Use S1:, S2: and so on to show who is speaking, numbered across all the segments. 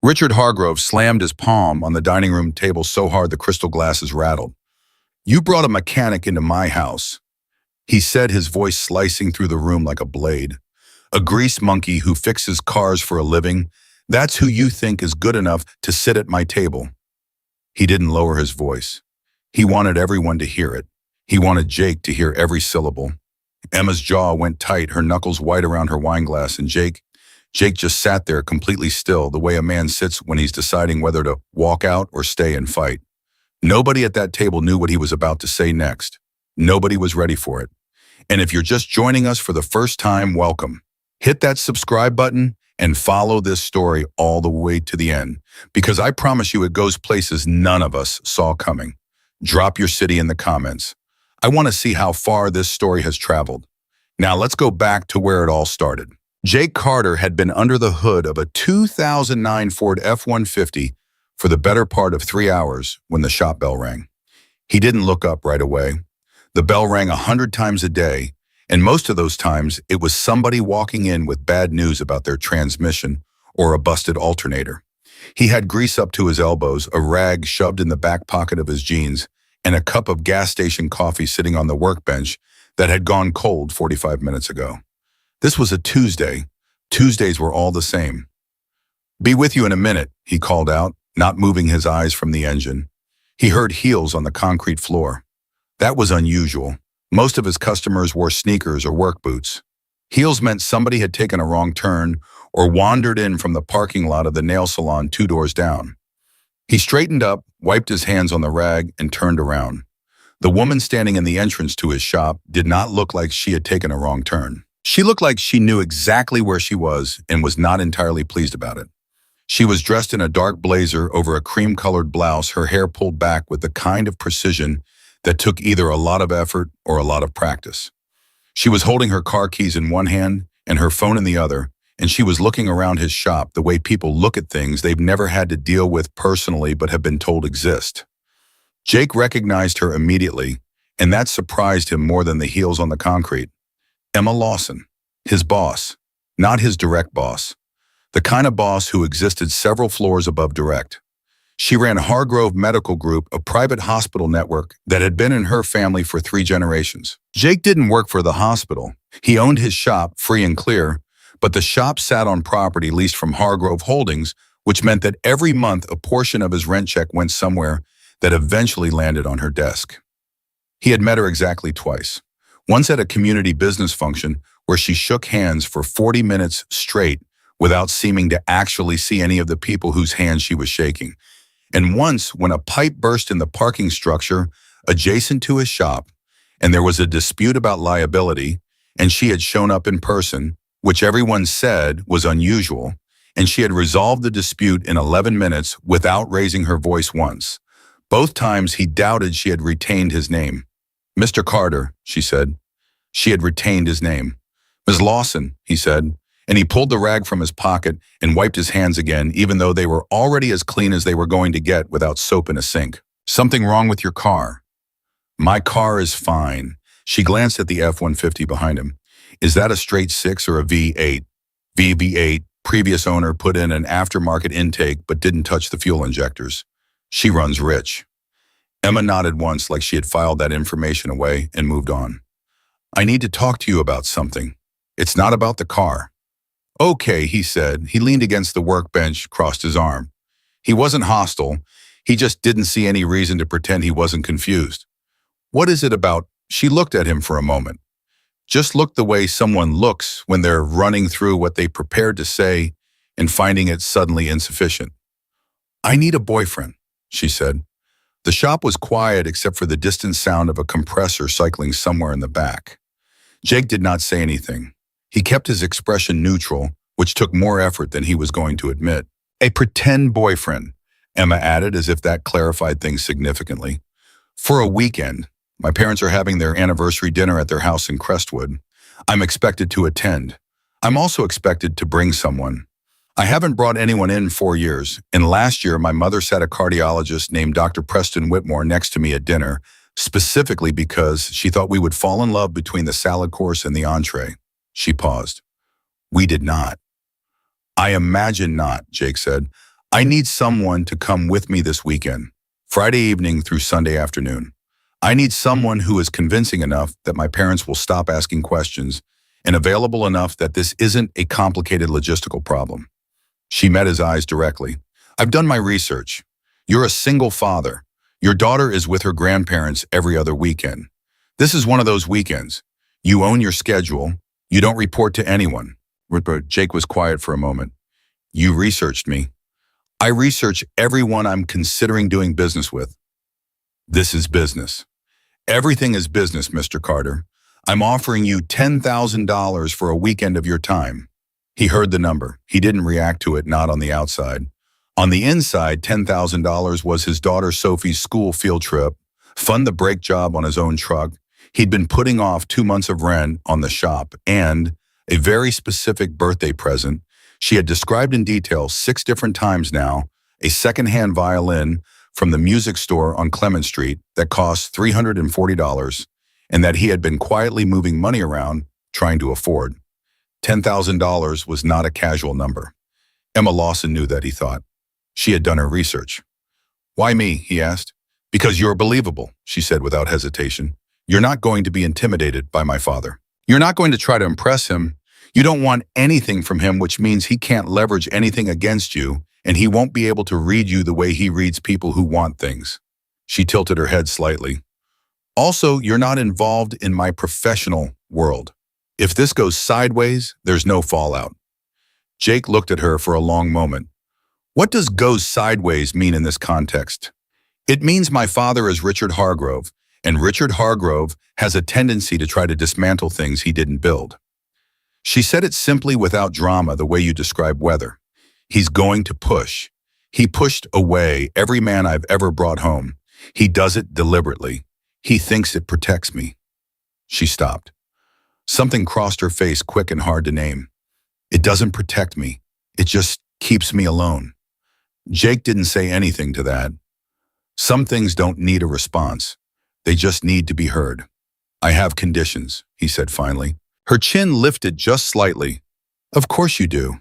S1: Richard Hargrove slammed his palm on the dining room table so hard the crystal glasses rattled. "You brought a mechanic into my house," he said, his voice slicing through the room like a blade. "A grease monkey who fixes cars for a living. That's who you think is good enough to sit at my table." He didn't lower his voice. He wanted everyone to hear it. He wanted Jake to hear every syllable. Emma's jaw went tight, her knuckles white around her wine glass, and Jake just sat there completely still, the way a man sits when he's deciding whether to walk out or stay and fight. Nobody at that table knew what he was about to say next. Nobody was ready for it. And if you're just joining us for the first time, welcome. Hit that subscribe button and follow this story all the way to the end, because I promise you it goes places none of us saw coming. Drop your city in the comments. I want to see how far this story has traveled. Now let's go back to where it all started. Jake Carter had been under the hood of a 2009 Ford F-150 for the better part of 3 hours when the shop bell rang. He didn't look up right away. The bell rang 100 times a day, and most of those times it was somebody walking in with bad news about their transmission or a busted alternator. He had grease up to his elbows, a rag shoved in the back pocket of his jeans, and a cup of gas station coffee sitting on the workbench that had gone cold 45 minutes ago. This was a Tuesday. Tuesdays were all the same. "Be with you in a minute," he called out, not moving his eyes from the engine. He heard heels on the concrete floor. That was unusual. Most of his customers wore sneakers or work boots. Heels meant somebody had taken a wrong turn or wandered in from the parking lot of the nail salon 2 doors down. He straightened up, wiped his hands on the rag, and turned around. The woman standing in the entrance to his shop did not look like she had taken a wrong turn. She looked like she knew exactly where she was and was not entirely pleased about it. She was dressed in a dark blazer over a cream-colored blouse, her hair pulled back with the kind of precision that took either a lot of effort or a lot of practice. She was holding her car keys in one hand and her phone in the other, and she was looking around his shop the way people look at things they've never had to deal with personally but have been told exist. Jake recognized her immediately, and that surprised him more than the heels on the concrete. Emma Lawson, his boss, not his direct boss. The kind of boss who existed several floors above direct. She ran Hargrove Medical Group, a private hospital network that had been in her family for 3 generations. Jake didn't work for the hospital. He owned his shop, free and clear, but the shop sat on property leased from Hargrove Holdings, which meant that every month a portion of his rent check went somewhere that eventually landed on her desk. He had met her exactly twice. Once at a community business function where she shook hands for 40 minutes straight without seeming to actually see any of the people whose hands she was shaking. And once when a pipe burst in the parking structure adjacent to his shop, and there was a dispute about liability, and she had shown up in person, which everyone said was unusual, and she had resolved the dispute in 11 minutes without raising her voice once. Both times he doubted she had retained his name. "Mr. Carter," she said. She had retained his name. "Ms. Lawson," he said, and he pulled the rag from his pocket and wiped his hands again, even though they were already as clean as they were going to get without soap in a sink. "Something wrong with your car?" "My car is fine." She glanced at the F-150 behind him. "Is that a straight 6 or a V8? V8, previous owner put in an aftermarket intake but didn't touch the fuel injectors. She runs rich." Emma nodded once like she had filed that information away and moved on. "I need to talk to you about something. It's not about the car." "Okay," he said. He leaned against the workbench, crossed his arm. He wasn't hostile. He just didn't see any reason to pretend he wasn't confused. "What is it about?" She looked at him for a moment. Just looked the way someone looks when they're running through what they prepared to say and finding it suddenly insufficient. "I need a boyfriend," she said. The shop was quiet except for the distant sound of a compressor cycling somewhere in the back. Jake did not say anything. He kept his expression neutral, which took more effort than he was going to admit. "A pretend boyfriend," Emma added as if that clarified things significantly. "For a weekend. My parents are having their anniversary dinner at their house in Crestwood. I'm expected to attend. I'm also expected to bring someone. I haven't brought anyone in 4 years, and last year my mother sat a cardiologist named Dr. Preston Whitmore next to me at dinner, specifically because she thought we would fall in love between the salad course and the entree." She paused. "We did not." "I imagine not," Jake said. I need someone to come with me this weekend, Friday evening through Sunday afternoon. I need someone who is convincing enough that my parents will stop asking questions and available enough that this isn't a complicated logistical problem. She met his eyes directly. I've done my research. You're a single father. Your daughter is with her grandparents every other weekend. This is one of those weekends. You own your schedule. You don't report to anyone. Jake was quiet for a moment. You researched me. I research everyone I'm considering doing business with. This is business. Everything is business, Mr. Carter. I'm offering you $10,000 for a weekend of your time. He heard the number. He didn't react to it, not on the outside. On the inside, $10,000 was his daughter Sophie's school field trip, fund the brake job on his own truck. He'd been putting off 2 months of rent on the shop, and a very specific birthday present. She had described in detail 6 different times now, a secondhand violin from the music store on Clement Street that cost $340 and that he had been quietly moving money around trying to afford. $10,000 was not a casual number. Emma Lawson knew that, he thought. She had done her research. Why me, he asked. Because you're believable, she said without hesitation. You're not going to be intimidated by my father. You're not going to try to impress him. You don't want anything from him, which means he can't leverage anything against you, and he won't be able to read you the way he reads people who want things. She tilted her head slightly. Also, you're not involved in my professional world. If this goes sideways, there's no fallout. Jake looked at her for a long moment. What does goes sideways mean in this context? It means my father is Richard Hargrove, and Richard Hargrove has a tendency to try to dismantle things he didn't build. She said it simply without drama, the way you describe weather. He's going to push. He pushed away every man I've ever brought home. He does it deliberately. He thinks it protects me. She stopped. Something crossed her face, quick and hard to name. It doesn't protect me. It just keeps me alone. Jake didn't say anything to that. Some things don't need a response. They just need to be heard. I have conditions, he said finally. Her chin lifted just slightly. Of course you do.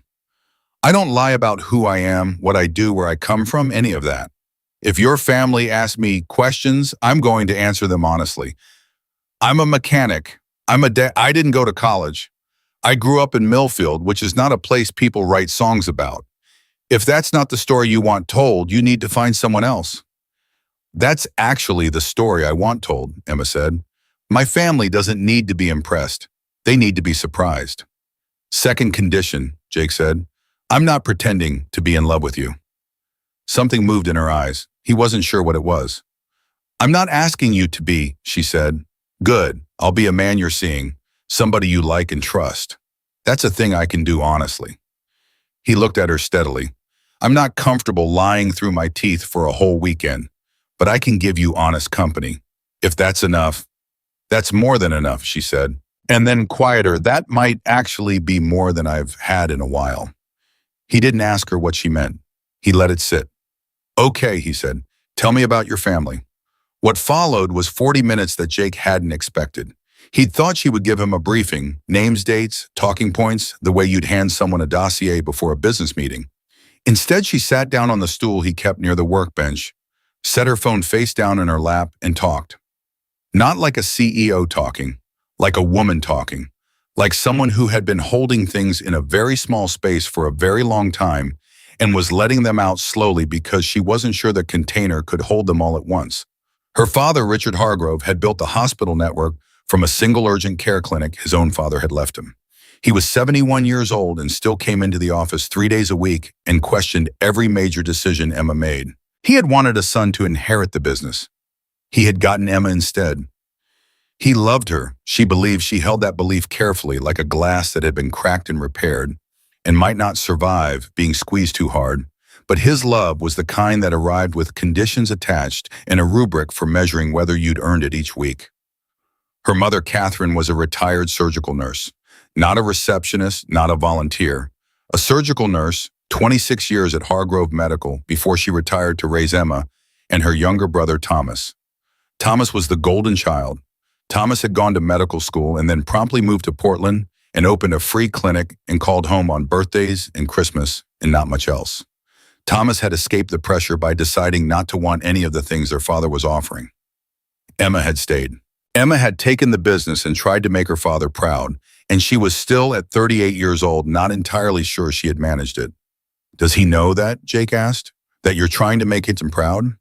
S1: I don't lie about who I am, what I do, where I come from, any of that. If your family asks me questions, I'm going to answer them honestly. I'm a mechanic. I didn't go to college. I grew up in Millfield, which is not a place people write songs about. If that's not the story you want told, you need to find someone else. That's actually the story I want told, Emma said. My family doesn't need to be impressed. They need to be surprised. Second condition, Jake said. I'm not pretending to be in love with you. Something moved in her eyes. He wasn't sure what it was. I'm not asking you to be, she said. Good, I'll be a man you're seeing, somebody you like and trust. That's a thing I can do honestly. He looked at her steadily. I'm not comfortable lying through my teeth for a whole weekend, but I can give you honest company. If that's enough. That's more than enough, she said. And then quieter, that might actually be more than I've had in a while. He didn't ask her what she meant. He let it sit. Okay, he said, tell me about your family. What followed was 40 minutes that Jake hadn't expected. He'd thought she would give him a briefing, names, dates, talking points, the way you'd hand someone a dossier before a business meeting. Instead, she sat down on the stool he kept near the workbench, set her phone face down in her lap, and talked. Not like a CEO talking, like a woman talking, like someone who had been holding things in a very small space for a very long time and was letting them out slowly because she wasn't sure the container could hold them all at once. Her father, Richard Hargrove, had built a hospital network from a single urgent care clinic his own father had left him. He was 71 years old and still came into the office 3 days a week and questioned every major decision Emma made. He had wanted a son to inherit the business. He had gotten Emma instead. He loved her. She believed she held that belief carefully, like a glass that had been cracked and repaired and might not survive being squeezed too hard. But his love was the kind that arrived with conditions attached and a rubric for measuring whether you'd earned it each week. Her mother, Catherine, was a retired surgical nurse, not a receptionist, not a volunteer. A surgical nurse, 26 years at Hargrove Medical before she retired to raise Emma and her younger brother, Thomas. Thomas was the golden child. Thomas had gone to medical school and then promptly moved to Portland and opened a free clinic and called home on birthdays and Christmas and not much else. Thomas had escaped the pressure by deciding not to want any of the things their father was offering. Emma had stayed. Emma had taken the business and tried to make her father proud, and she was still at 38 years old, not entirely sure she had managed it. Does he know that? Jake asked. That you're trying to make him proud?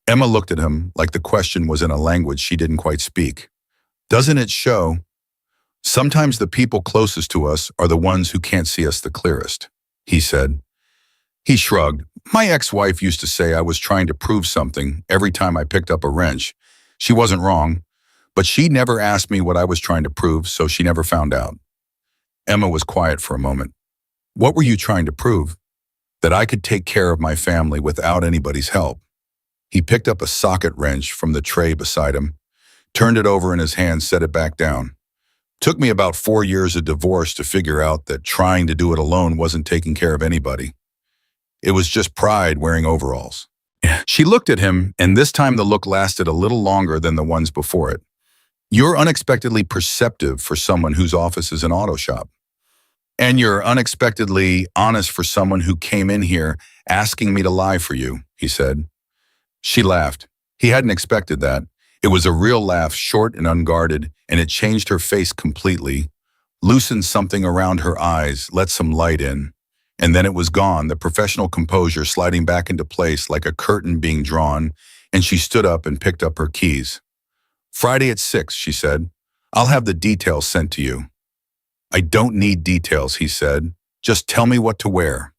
S1: Emma looked at him like the question was in a language she didn't quite speak. Doesn't it show? Sometimes the people closest to us are the ones who can't see us the clearest, he said. He shrugged. My ex-wife used to say I was trying to prove something every time I picked up a wrench. She wasn't wrong, but she never asked me what I was trying to prove, so she never found out. Emma was quiet for a moment. What were you trying to prove? That I could take care of my family without anybody's help. He picked up a socket wrench from the tray beside him, turned it over in his hand, set it back down. Took me about 4 years of divorce to figure out that trying to do it alone wasn't taking care of anybody. It was just pride wearing overalls. She looked at him, and this time the look lasted a little longer than the ones before it. You're unexpectedly perceptive for someone whose office is an auto shop. And you're unexpectedly honest for someone who came in here asking me to lie for you, he said. She laughed. He hadn't expected that. It was a real laugh, short and unguarded, and it changed her face completely, loosened something around her eyes, let some light in. And then it was gone, the professional composure sliding back into place like a curtain being drawn, and she stood up and picked up her keys. Friday at 6, she said. I'll have the details sent to you. I don't need details, he said. Just tell me what to wear.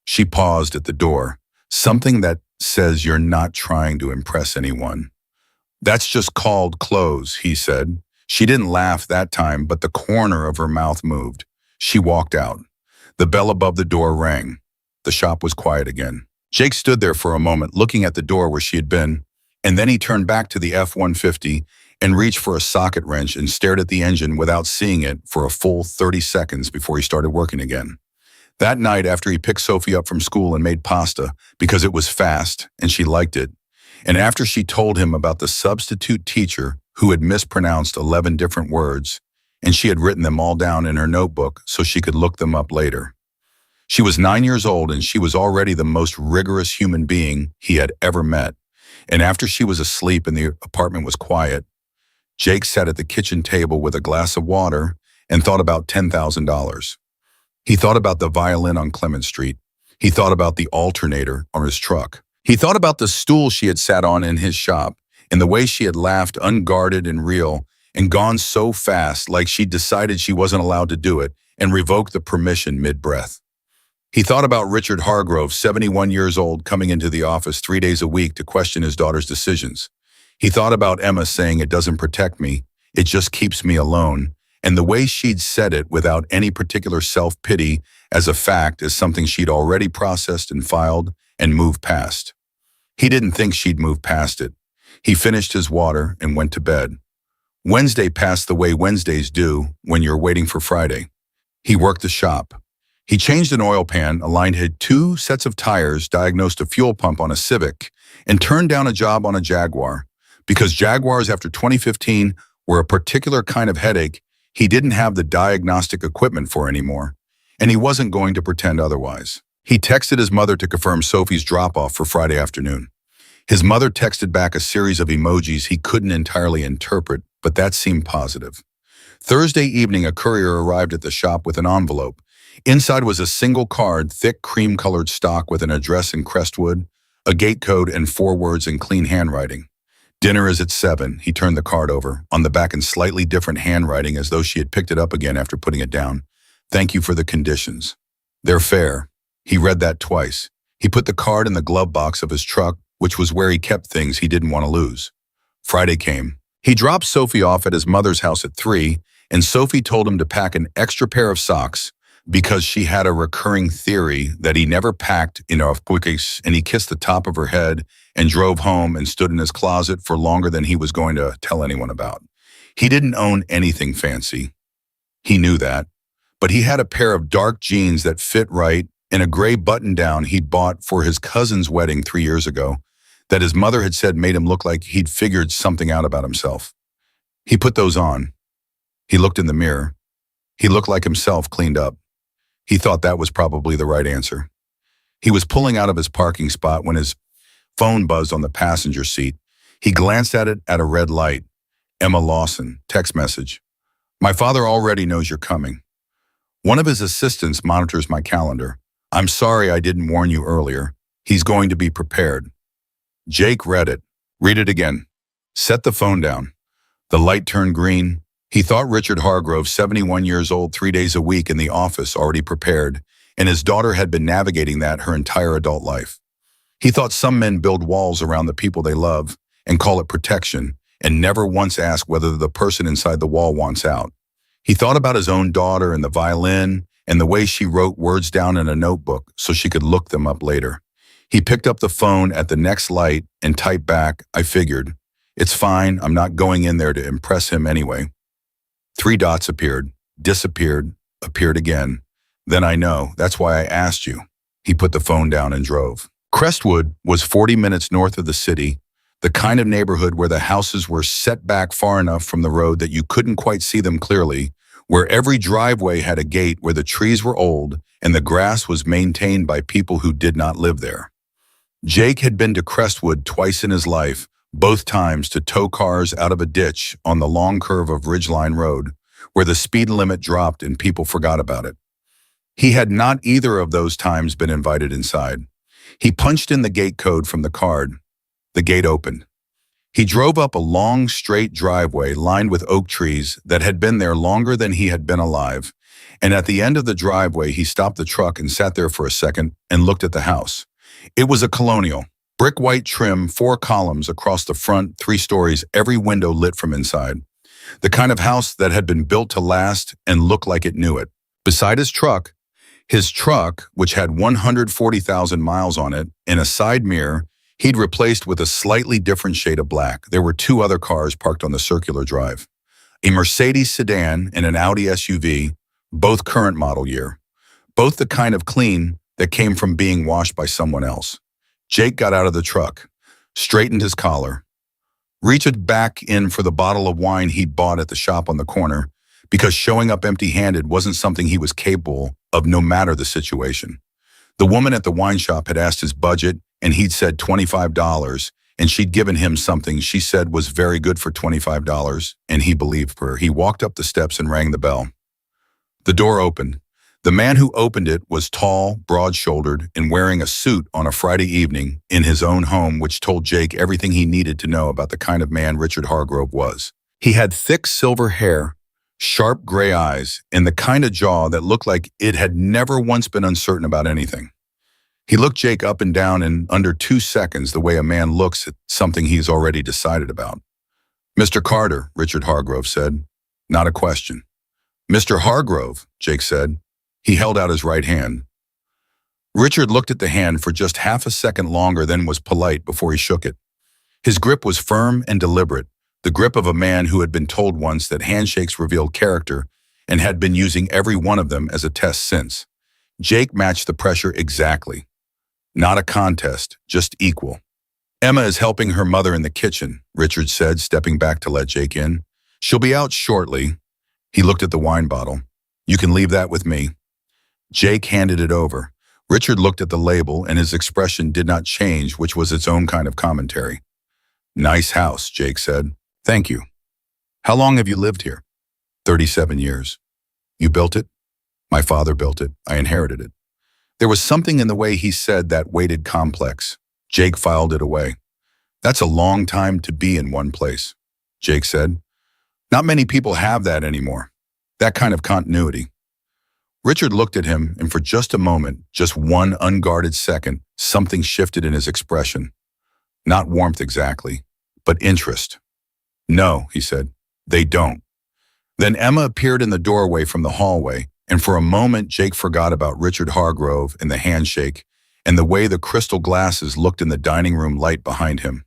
S1: She paused at the door. Something that says you're not trying to impress anyone. That's just called clothes, he said. She didn't laugh that time, but the corner of her mouth moved. She walked out. The bell above the door rang. The shop was quiet again. Jake stood there for a moment, looking at the door where she had been, and then he turned back to the F-150 and reached for a socket wrench and stared at the engine without seeing it for a full 30 seconds before he started working again. That night, after he picked Sophie up from school and made pasta because it was fast and she liked it, and after she told him about the substitute teacher who had mispronounced 11 different words, and she had written them all down in her notebook so she could look them up later. She was 9 years old and she was already the most rigorous human being he had ever met. And after she was asleep and the apartment was quiet, Jake sat at the kitchen table with a glass of water and thought about $10,000. He thought about the violin on Clement Street. He thought about the alternator on his truck. He thought about the stool she had sat on in his shop and the way she had laughed unguarded and real and gone so fast like she'd decided she wasn't allowed to do it and revoked the permission mid-breath. He thought about Richard Hargrove, 71 years old, coming into the office 3 days a week to question his daughter's decisions. He thought about Emma saying, "It doesn't protect me, it just keeps me alone," and the way she'd said it without any particular self-pity as a fact as something she'd already processed and filed and moved past. He didn't think she'd move past it. He finished his water and went to bed. Wednesday passed the way Wednesdays do when you're waiting for Friday. He worked the shop. He changed an oil pan, aligned 2 sets of tires, diagnosed a fuel pump on a Civic, and turned down a job on a Jaguar. Because Jaguars after 2015 were a particular kind of headache he didn't have the diagnostic equipment for anymore, and he wasn't going to pretend otherwise. He texted his mother to confirm Sophie's drop-off for Friday afternoon. His mother texted back a series of emojis he couldn't entirely interpret, but that seemed positive. Thursday evening, a courier arrived at the shop with an envelope. Inside was a single card, thick cream-colored stock with an address in Crestwood, a gate code, and 4 words in clean handwriting. Dinner is at 7. He turned the card over, on the back in slightly different handwriting as though she had picked it up again after putting it down. Thank you for the conditions. They're fair. He read that twice. He put the card in the glove box of his truck, which was where he kept things he didn't want to lose. Friday came. He dropped Sophie off at his mother's house at 3, and Sophie told him to pack an extra pair of socks because she had a recurring theory that he never packed enough quickies, and he kissed the top of her head and drove home and stood in his closet for longer than he was going to tell anyone about. He didn't own anything fancy. He knew that. But he had a pair of dark jeans that fit right and a gray button-down he'd bought for his cousin's wedding 3 years ago that his mother had said made him look like he'd figured something out about himself. He put those on. He looked in the mirror. He looked like himself, cleaned up. He thought that was probably the right answer. He was pulling out of his parking spot when his phone buzzed on the passenger seat. He glanced at it at a red light. Emma Lawson, text message. My father already knows you're coming. One of his assistants monitors my calendar. I'm sorry I didn't warn you earlier. He's going to be prepared. Jake read it. Read it again. Set the phone down. The light turned green. He thought Richard Hargrove, 71 years old, 3 days a week in the office, already prepared, and his daughter had been navigating that her entire adult life. He thought some men build walls around the people they love and call it protection, and never once ask whether the person inside the wall wants out. He thought about his own daughter and the violin and the way she wrote words down in a notebook so she could look them up later. He picked up the phone at the next light and typed back, I figured. It's fine, I'm not going in there to impress him anyway. 3 dots appeared, disappeared, appeared again. Then I know, that's why I asked you. He put the phone down and drove. Crestwood was 40 minutes north of the city, the kind of neighborhood where the houses were set back far enough from the road that you couldn't quite see them clearly, where every driveway had a gate, where the trees were old and the grass was maintained by people who did not live there. Jake had been to Crestwood twice in his life, both times to tow cars out of a ditch on the long curve of Ridgeline Road, where the speed limit dropped and people forgot about it. He had not either of those times been invited inside. He punched in the gate code from the card. The gate opened. He drove up a long, straight driveway lined with oak trees that had been there longer than he had been alive, and at the end of the driveway he stopped the truck and sat there for a second and looked at the house. It was a colonial. Brick white trim, 4 columns across the front, 3 stories, every window lit from inside. The kind of house that had been built to last and look like it knew it. Beside his truck, which had 140,000 miles on it, in a side mirror, he'd replaced with a slightly different shade of black. There were 2 other cars parked on the circular drive. A Mercedes sedan and an Audi SUV, both current model year. Both the kind of clean that came from being washed by someone else. Jake got out of the truck, straightened his collar, reached back in for the bottle of wine he'd bought at the shop on the corner, because showing up empty-handed wasn't something he was capable of no matter the situation. The woman at the wine shop had asked his budget, and he'd said $25, and she'd given him something she said was very good for $25, and he believed her. He walked up the steps and rang the bell. The door opened. The man who opened it was tall, broad-shouldered, and wearing a suit on a Friday evening in his own home, which told Jake everything he needed to know about the kind of man Richard Hargrove was. He had thick silver hair, sharp gray eyes, and the kind of jaw that looked like it had never once been uncertain about anything. He looked Jake up and down in under 2 seconds, the way a man looks at something he's already decided about. Mr. Carter, Richard Hargrove said. Not a question. Mr. Hargrove, Jake said. He held out his right hand. Richard looked at the hand for just half a second longer, then was polite before he shook it. His grip was firm and deliberate, the grip of a man who had been told once that handshakes revealed character and had been using every one of them as a test since. Jake matched the pressure exactly. Not a contest, just equal. Emma is helping her mother in the kitchen, Richard said, stepping back to let Jake in. She'll be out shortly. He looked at the wine bottle. You can leave that with me. Jake handed it over. Richard looked at the label, and his expression did not change, which was its own kind of commentary. Nice house, Jake said. Thank you. How long have you lived here? 37 years. You built it? My father built it. I inherited it. There was something in the way he said that weighted complex. Jake filed it away. That's a long time to be in one place, Jake said. Not many people have that anymore. That kind of continuity. Richard looked at him, and for just a moment, just one unguarded second, something shifted in his expression. Not warmth exactly, but interest. No, he said, they don't. Then Emma appeared in the doorway from the hallway, and for a moment Jake forgot about Richard Hargrove and the handshake and the way the crystal glasses looked in the dining room light behind him.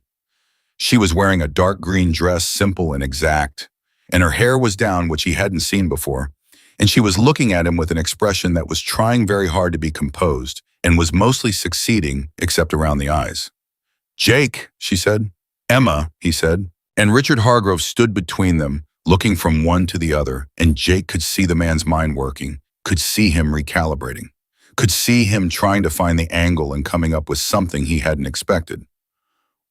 S1: She was wearing a dark green dress, simple and exact, and her hair was down, which he hadn't seen before, and she was looking at him with an expression that was trying very hard to be composed and was mostly succeeding, except around the eyes. Jake, she said. Emma, he said, and Richard Hargrove stood between them, looking from one to the other, and Jake could see the man's mind working, could see him recalibrating. could see him trying to find the angle and coming up with something he hadn't expected.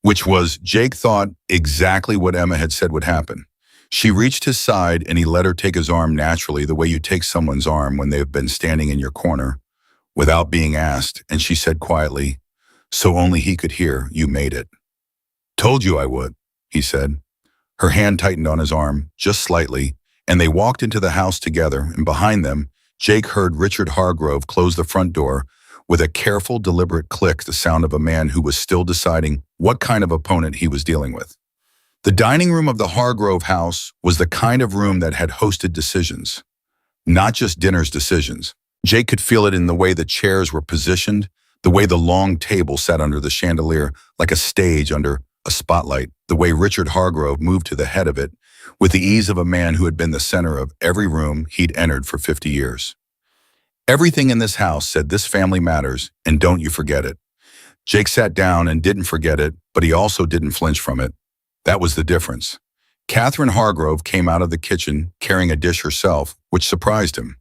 S1: Which was, Jake thought exactly what Emma had said would happen. She reached his side and he let her take his arm naturally, the way you take someone's arm when they've been standing in your corner, without being asked, and she said quietly, so only he could hear, you made it. Told you I would, he said. Her hand tightened on his arm, just slightly, and they walked into the house together, and behind them, Jake heard Richard Hargrove close the front door with a careful, deliberate click, the sound of a man who was still deciding what kind of opponent he was dealing with. The dining room of the Hargrove house was the kind of room that had hosted decisions, not just dinner's decisions. Jake could feel it in the way the chairs were positioned, the way the long table sat under the chandelier like a stage under a spotlight, the way Richard Hargrove moved to the head of it with the ease of a man who had been the center of every room he'd entered for 50 years. Everything in this house said this family matters, and don't you forget it. Jake sat down and didn't forget it, but he also didn't flinch from it. That was the difference. Catherine Hargrove came out of the kitchen carrying a dish herself, which surprised him.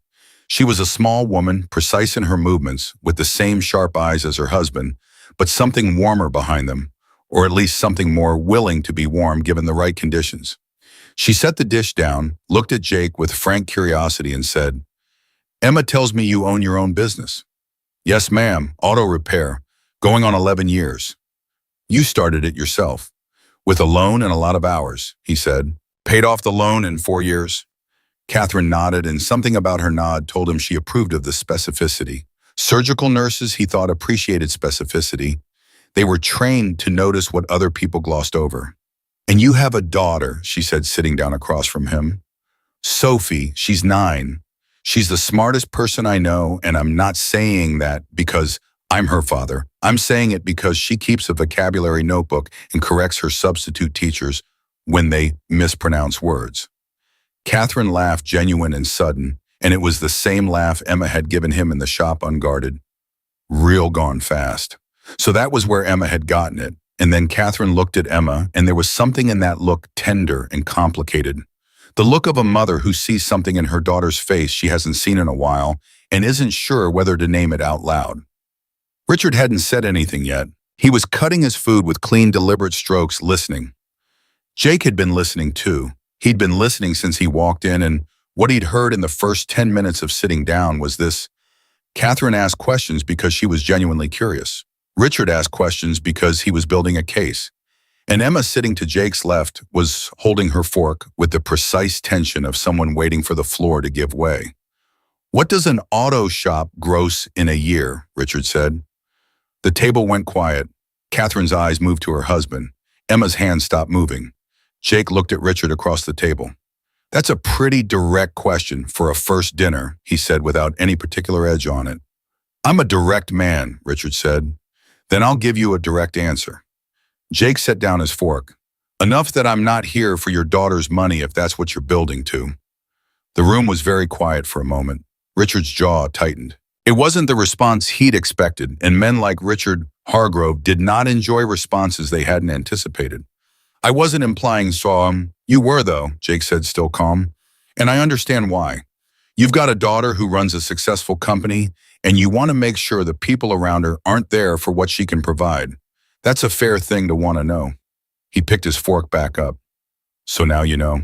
S1: She was a small woman, precise in her movements, with the same sharp eyes as her husband, but something warmer behind them, or at least something more willing to be warm given the right conditions. She set the dish down, looked at Jake with frank curiosity and said, Emma tells me you own your own business. Yes, ma'am, auto repair, going on 11 years. You started it yourself, with a loan and a lot of hours, he said. Paid off the loan in 4 years. Catherine nodded, and something about her nod told him she approved of the specificity. Surgical nurses, he thought, appreciated specificity. They were trained to notice what other people glossed over. And you have a daughter, she said, sitting down across from him. Sophie, she's 9. She's the smartest person I know, and I'm not saying that because I'm her father. I'm saying it because she keeps a vocabulary notebook and corrects her substitute teachers when they mispronounce words. Catherine laughed, genuine and sudden, and it was the same laugh Emma had given him in the shop unguarded. Real gone fast. So that was where Emma had gotten it. And then Catherine looked at Emma, and there was something in that look tender and complicated. The look of a mother who sees something in her daughter's face she hasn't seen in a while and isn't sure whether to name it out loud. Richard hadn't said anything yet. He was cutting his food with clean, deliberate strokes, listening. Jake had been listening too. He'd been listening since he walked in, and what he'd heard in the first 10 minutes of sitting down was this. Catherine asked questions because she was genuinely curious. Richard asked questions because he was building a case. And Emma, sitting to Jake's left, was holding her fork with the precise tension of someone waiting for the floor to give way. What does an auto shop gross in a year? Richard said. The table went quiet. Catherine's eyes moved to her husband. Emma's hand stopped moving. Jake looked at Richard across the table. That's a pretty direct question for a first dinner, he said without any particular edge on it. I'm a direct man, Richard said. Then I'll give you a direct answer. Jake set down his fork. Enough that I'm not here for your daughter's money if that's what you're building to. The room was very quiet for a moment. Richard's jaw tightened. It wasn't the response he'd expected, and men like Richard Hargrove did not enjoy responses they hadn't anticipated. I wasn't implying you were though, Jake said, still calm. And I understand why. You've got a daughter who runs a successful company, and you want to make sure the people around her aren't there for what she can provide. That's a fair thing to want to know. He picked his fork back up. So now you know.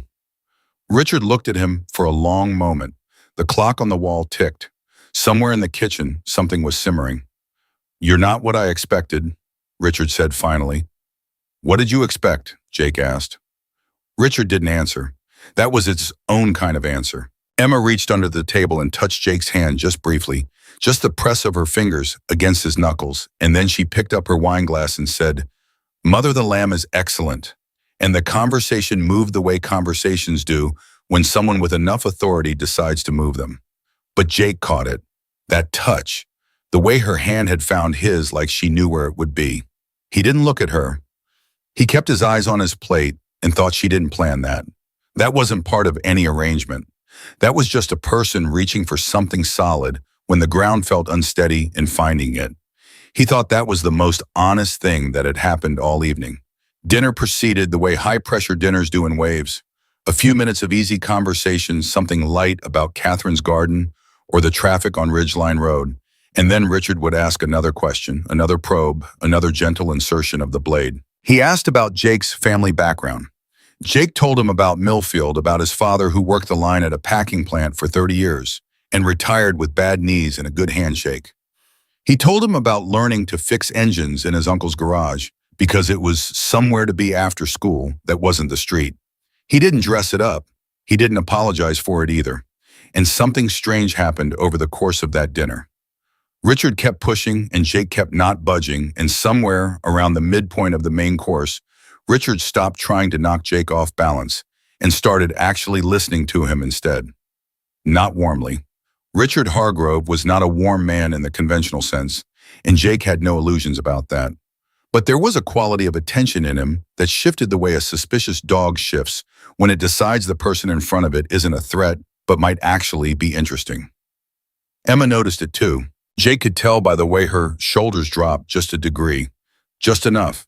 S1: Richard looked at him for a long moment. The clock on the wall ticked. Somewhere in the kitchen, something was simmering. You're not what I expected, Richard said finally. What did you expect? Jake asked. Richard didn't answer. That was its own kind of answer. Emma reached under the table and touched Jake's hand just briefly, just the press of her fingers against his knuckles, and then she picked up her wine glass and said, Mother the Lamb is excellent. And the conversation moved the way conversations do when someone with enough authority decides to move them. But Jake caught it. That touch. The way her hand had found his like she knew where it would be. He didn't look at her. He kept his eyes on his plate and thought she didn't plan that. That wasn't part of any arrangement. That was just a person reaching for something solid when the ground felt unsteady and finding it. He thought that was the most honest thing that had happened all evening. Dinner proceeded the way high-pressure dinners do in waves. A few minutes of easy conversation, something light about Catherine's garden or the traffic on Ridgeline Road, And then Richard would ask another question, another probe, another gentle insertion of the blade. He asked about Jake's family background. Jake told him about Millfield, about his father who worked the line at a packing plant for 30 years and retired with bad knees and a good handshake. He told him about learning to fix engines in his uncle's garage because it was somewhere to be after school that wasn't the street. He didn't dress it up. He didn't apologize for it either. And something strange happened over the course of that dinner. Richard kept pushing and Jake kept not budging, and somewhere around the midpoint of the main course, Richard stopped trying to knock Jake off balance and started actually listening to him instead. Not warmly. Richard Hargrove was not a warm man in the conventional sense, and Jake had no illusions about that. But there was a quality of attention in him that shifted the way a suspicious dog shifts when it decides the person in front of it isn't a threat, but might actually be interesting. Emma noticed it too. Jake could tell by the way her shoulders dropped just a degree, just enough.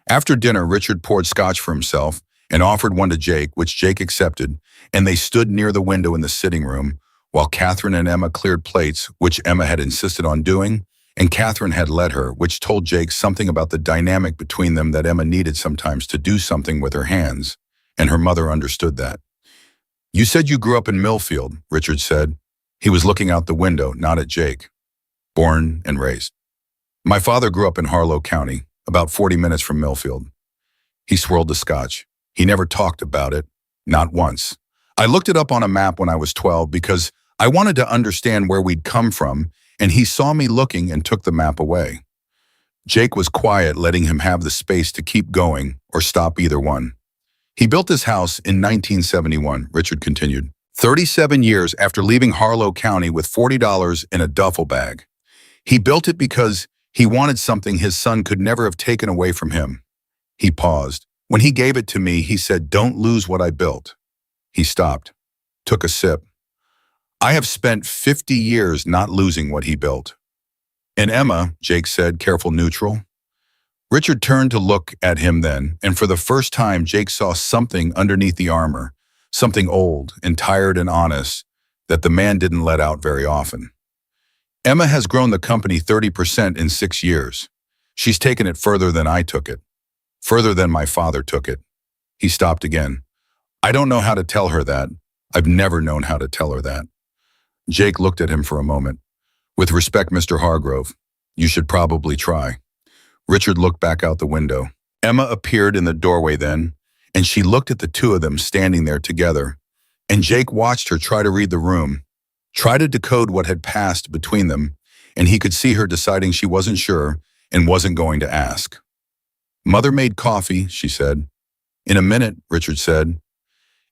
S1: After dinner, Richard poured scotch for himself and offered one to Jake, which Jake accepted, and they stood near the window in the sitting room while Catherine and Emma cleared plates, which Emma had insisted on doing, and Catherine had led her, which told Jake something about the dynamic between them that Emma needed sometimes to do something with her hands, and her mother understood that. "You said you grew up in Millfield," Richard said. He was looking out the window, not at Jake. "Born and raised. My father grew up in Harlow County, about 40 minutes from Millfield." He swirled the scotch. He never talked about it, not once. "I looked it up on a map when I was 12 because I wanted to understand where we'd come from, and he saw me looking and took the map away." Jake was quiet, letting him have the space to keep going or stop either one. "He built this house in 1971, Richard continued, 37 years after leaving Harlow County with $40 in a duffel bag. He built it because he wanted something his son could never have taken away from him." He paused. "When he gave it to me, he said, 'Don't lose what I built.'" He stopped, took a sip. "I have spent 50 years not losing what he built." "And Emma," Jake said, careful neutral. Richard turned to look at him then, and for the first time Jake saw something underneath the armor, something old and tired and honest that the man didn't let out very often. "Emma has grown the company 30% in 6 years. She's taken it further than I took it, further than my father took it." He stopped again. "I don't know how to tell her that. I've never known how to tell her that." Jake looked at him for a moment. "With respect, Mr. Hargrove, you should probably try." Richard looked back out the window. Emma appeared in the doorway then, and she looked at the two of them standing there together. And Jake watched her try to read the room, try to decode what had passed between them, and he could see her deciding she wasn't sure and wasn't going to ask. "Mother made coffee," she said. "In a minute," Richard said.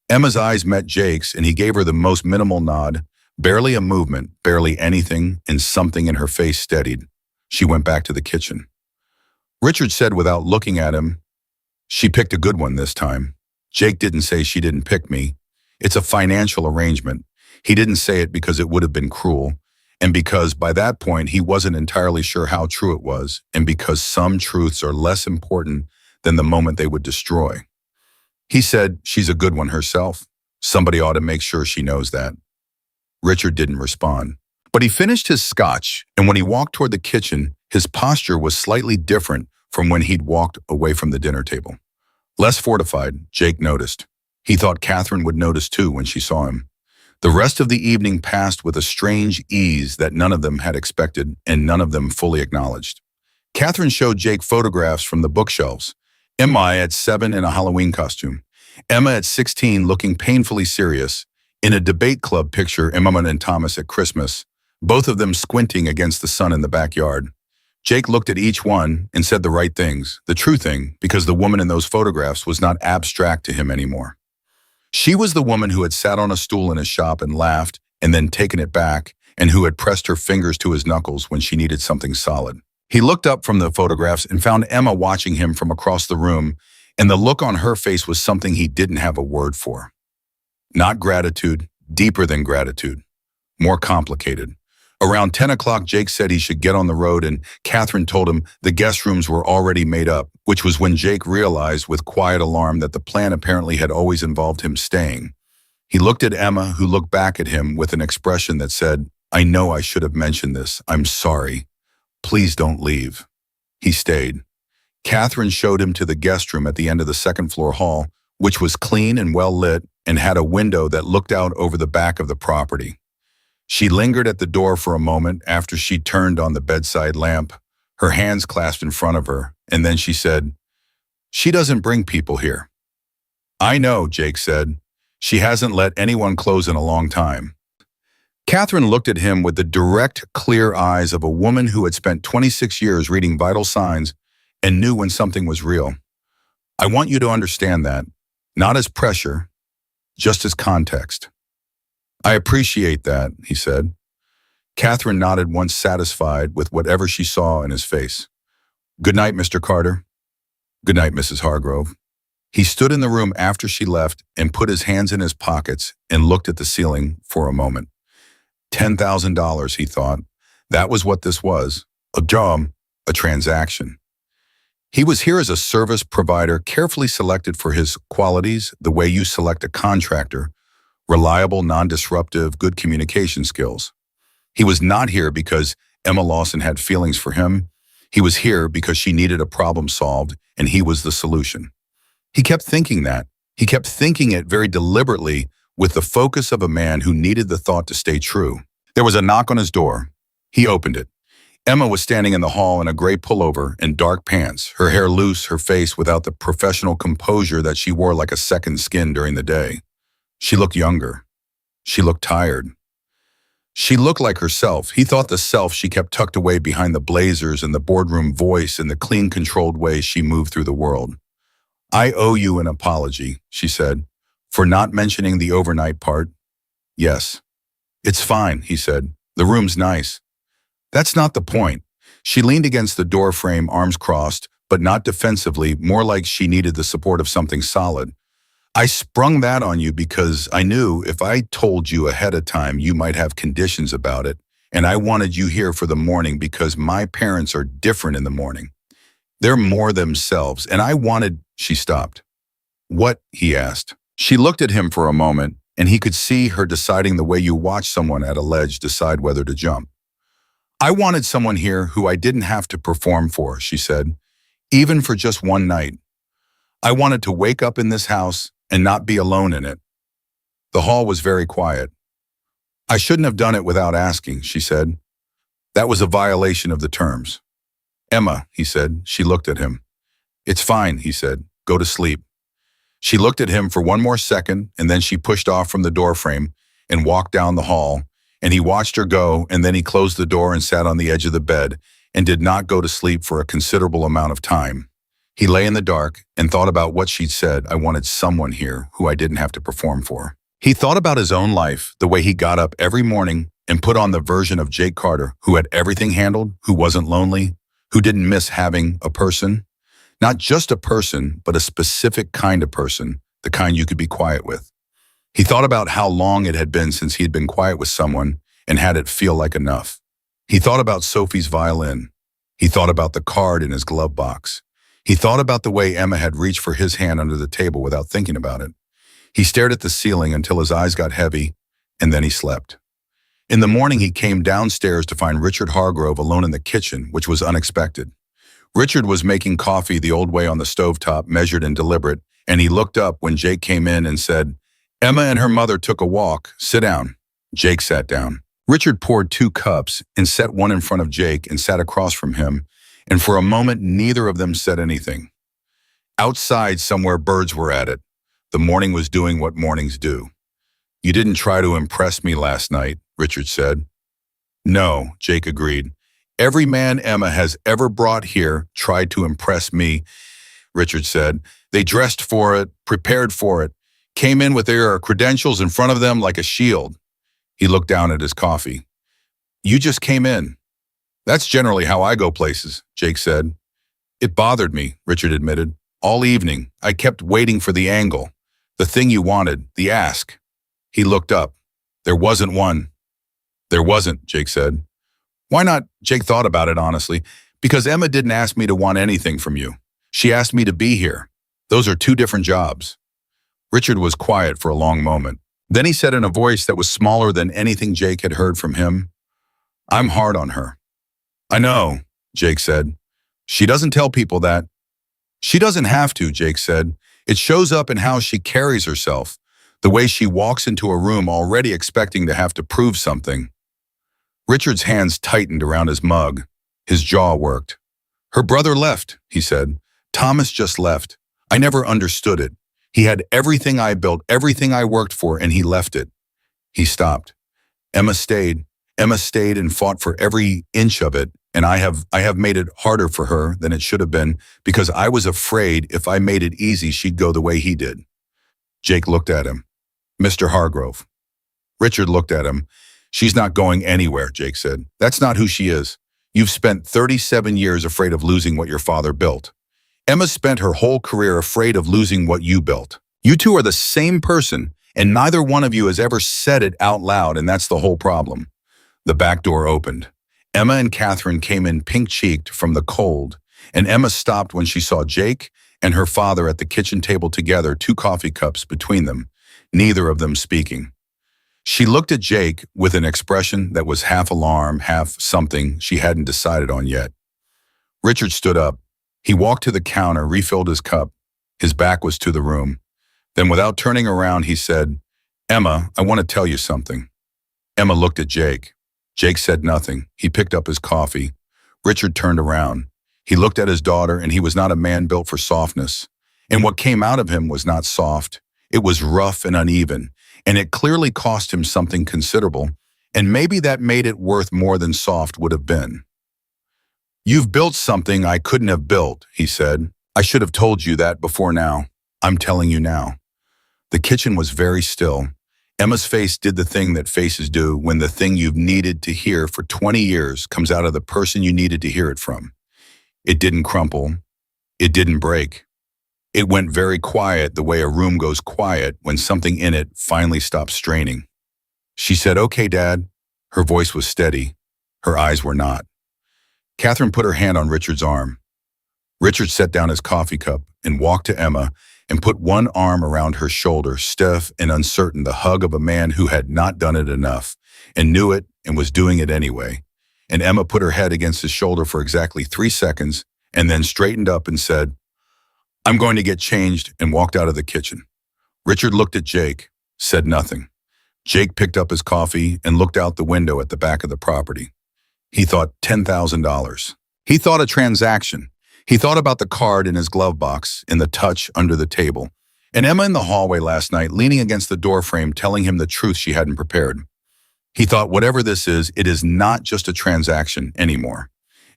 S1: Emma's eyes met Jake's, and he gave her the most minimal nod, barely a movement, barely anything, and something in her face steadied. She went back to the kitchen. Richard said without looking at him, "She picked a good one this time." Jake didn't say she didn't pick me. It's a financial arrangement. He didn't say it because it would have been cruel, and because by that point he wasn't entirely sure how true it was, and because some truths are less important than the moment they would destroy. He said, "She's a good one herself. Somebody ought to make sure she knows that." Richard didn't respond. But he finished his scotch, and when he walked toward the kitchen, his posture was slightly different from when he'd walked away from the dinner table. Less fortified, Jake noticed. He thought Catherine would notice too when she saw him. The rest of the evening passed with a strange ease that none of them had expected and none of them fully acknowledged. Catherine showed Jake photographs from the bookshelves. Emma at 7 in a Halloween costume. Emma at 16 looking painfully serious. In a debate club picture, Emma and Thomas at Christmas, both of them squinting against the sun in the backyard. Jake looked at each one and said the right things, the true thing, because the woman in those photographs was not abstract to him anymore. She was the woman who had sat on a stool in his shop and laughed and then taken it back, and who had pressed her fingers to his knuckles when she needed something solid. He looked up from the photographs and found Emma watching him from across the room, and the look on her face was something he didn't have a word for. Not gratitude, deeper than gratitude, more complicated. Around 10 o'clock, Jake said he should get on the road, and Catherine told him the guest rooms were already made up, which was when Jake realized with quiet alarm that the plan apparently had always involved him staying. He looked at Emma, who looked back at him with an expression that said, I know I should have mentioned this. I'm sorry. Please don't leave. He stayed. Catherine showed him to the guest room at the end of the second-floor hall, which was clean and well lit and had a window that looked out over the back of the property. She lingered at the door for a moment after she turned on the bedside lamp, her hands clasped in front of her, and then she said, "She doesn't bring people here." "I know," Jake said. "She hasn't let anyone close in a long time." Catherine looked at him with the direct, clear eyes of a woman who had spent 26 years reading vital signs and knew when something was real. "I want you to understand that, not as pressure, just as context." "I appreciate that," he said. Catherine nodded once satisfied with whatever she saw in his face. "Good night, Mr. Carter." "Good night, Mrs. Hargrove." He stood in the room after she left and put his hands in his pockets and looked at the ceiling for a moment. $10,000, he thought. That was what this was. A job, a transaction. He was here as a service provider carefully selected for his qualities, the way you select a contractor, reliable, non-disruptive, good communication skills. He was not here because Emma Lawson had feelings for him. He was here because she needed a problem solved, and he was the solution. He kept thinking that. He kept thinking it very deliberately with the focus of a man who needed the thought to stay true. There was a knock on his door. He opened it. Emma was standing in the hall in a gray pullover and dark pants, her hair loose, her face without the professional composure that she wore like a second skin during the day. She looked younger. She looked tired. She looked like herself. He thought the self she kept tucked away behind the blazers and the boardroom voice and the clean, controlled way she moved through the world. "I owe you an apology," she said, "for not mentioning the overnight part." "Yes." "It's fine," he said. "The room's nice." "That's not the point." She leaned against the door frame, arms crossed, but not defensively, more like she needed the support of something solid. "I sprung that on you because I knew if I told you ahead of time you might have conditions about it, and I wanted you here for the morning because my parents are different in the morning. They're more themselves, and I wanted—" She stopped. "What?" he asked. She looked at him for a moment, and he could see her deciding the way you watch someone at a ledge decide whether to jump. "I wanted someone here who I didn't have to perform for," she said, "even for just one night. I wanted to wake up in this house and not be alone in it." The hall was very quiet. "I shouldn't have done it without asking," she said. "That was a violation of the terms." "Emma," he said. She looked at him. "It's fine," he said. "Go to sleep." She looked at him for one more second, and then she pushed off from the doorframe and walked down the hall, and he watched her go, and then he closed the door and sat on the edge of the bed and did not go to sleep for a considerable amount of time. He lay in the dark and thought about what she'd said. "I wanted someone here who I didn't have to perform for." He thought about his own life, the way he got up every morning and put on the version of Jake Carter who had everything handled, who wasn't lonely, who didn't miss having a person. Not just a person, but a specific kind of person, the kind you could be quiet with. He thought about how long it had been since he had been quiet with someone and had it feel like enough. He thought about Sophie's violin. He thought about the card in his glove box. He thought about the way Emma had reached for his hand under the table without thinking about it. He stared at the ceiling until his eyes got heavy, and then he slept. In the morning, he came downstairs to find Richard Hargrove alone in the kitchen, which was unexpected. Richard was making coffee the old way on the stovetop, measured and deliberate, and he looked up when Jake came in and said, "Emma and her mother took a walk. Sit down." Jake sat down. Richard poured 2 cups and set one in front of Jake and sat across from him, and for a moment neither of them said anything. Outside somewhere birds were at it. The morning was doing what mornings do. "You didn't try to impress me last night," Richard said. "No," Jake agreed. "Every man Emma has ever brought here tried to impress me," Richard said. "They dressed for it, prepared for it, came in with their credentials in front of them like a shield." He looked down at his coffee. "You just came in." "That's generally how I go places," Jake said. "It bothered me," Richard admitted. "All evening, I kept waiting for the angle, the thing you wanted, the ask." He looked up. "There wasn't one." "There wasn't," Jake said. "Why not?" Jake thought about it honestly. "Because Emma didn't ask me to want anything from you. She asked me to be here. Those are 2 different jobs." Richard was quiet for a long moment. Then he said in a voice that was smaller than anything Jake had heard from him, I'm hard on her. I know, Jake said. She doesn't tell people that. She doesn't have to, Jake said. It shows up in how she carries herself, the way she walks into a room already expecting to have to prove something. Richard's hands tightened around his mug. His jaw worked. Her brother left, he said. Thomas just left. I never understood it. He had everything I built, everything I worked for, and he left it. He stopped. Emma stayed. Emma stayed and fought for every inch of it, and I have made it harder for her than it should have been because I was afraid if I made it easy, she'd go the way he did. Jake looked at him. Mr. Hargrove. Richard looked at him. She's not going anywhere, Jake said. That's not who she is. You've spent 37 years afraid of losing what your father built. Emma spent her whole career afraid of losing what you built. You two are the same person, and neither one of you has ever said it out loud, and that's the whole problem. The back door opened. Emma and Catherine came in pink-cheeked from the cold, and Emma stopped when she saw Jake and her father at the kitchen table together, 2 coffee cups between them, neither of them speaking. She looked at Jake with an expression that was half alarm, half something she hadn't decided on yet. Richard stood up. He walked to the counter, refilled his cup. His back was to the room. Then without turning around, he said, Emma, I want to tell you something. Emma looked at Jake. Jake said nothing. He picked up his coffee. Richard turned around. He looked at his daughter, and he was not a man built for softness. And what came out of him was not soft. It was rough and uneven, and it clearly cost him something considerable, and maybe that made it worth more than soft would have been. You've built something I couldn't have built, he said. I should have told you that before now. I'm telling you now. The kitchen was very still. Emma's face did the thing that faces do when the thing you've needed to hear for 20 years comes out of the person you needed to hear it from. It didn't crumple. It didn't break. It went very quiet the way a room goes quiet when something in it finally stops straining. She said, okay, Dad. Her voice was steady. Her eyes were not. Catherine put her hand on Richard's arm. Richard set down his coffee cup and walked to Emma and put one arm around her shoulder, stiff and uncertain, the hug of a man who had not done it enough and knew it and was doing it anyway. And Emma put her head against his shoulder for exactly 3 seconds and then straightened up and said, I'm going to get changed, and walked out of the kitchen. Richard looked at Jake, said nothing. Jake picked up his coffee and looked out the window at the back of the property. He thought $10,000. He thought a transaction. He thought about the card in his glove box, in the touch under the table, and Emma in the hallway last night leaning against the doorframe telling him the truth she hadn't prepared. He thought whatever this is, it is not just a transaction anymore.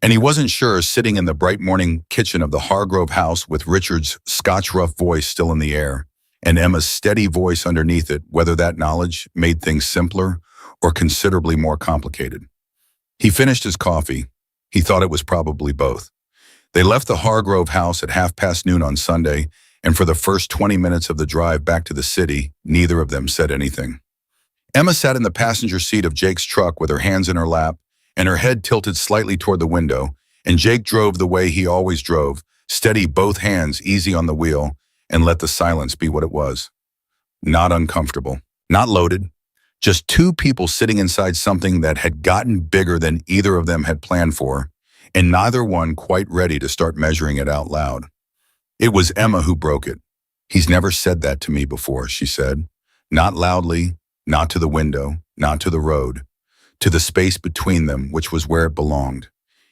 S1: And he wasn't sure, sitting in the bright morning kitchen of the Hargrove house with Richard's Scotch-rough voice still in the air and Emma's steady voice underneath it, whether that knowledge made things simpler or considerably more complicated. He finished his coffee. He thought it was probably both. They left the Hargrove house at noon on Sunday, and for the first 20 minutes of the drive back to the city, neither of them said anything. Emma sat in the passenger seat of Jake's truck with her hands in her lap and her head tilted slightly toward the window, and Jake drove the way he always drove, steady, both hands easy on the wheel, and let the silence be what it was. Not uncomfortable, not loaded, just 2 people sitting inside something that had gotten bigger than either of them had planned for, and neither one quite ready to start measuring it out loud. It was Emma who broke it. He's never said that to me before, she said. Not loudly, not to the window, not to the road. To the space between them, which was where it belonged.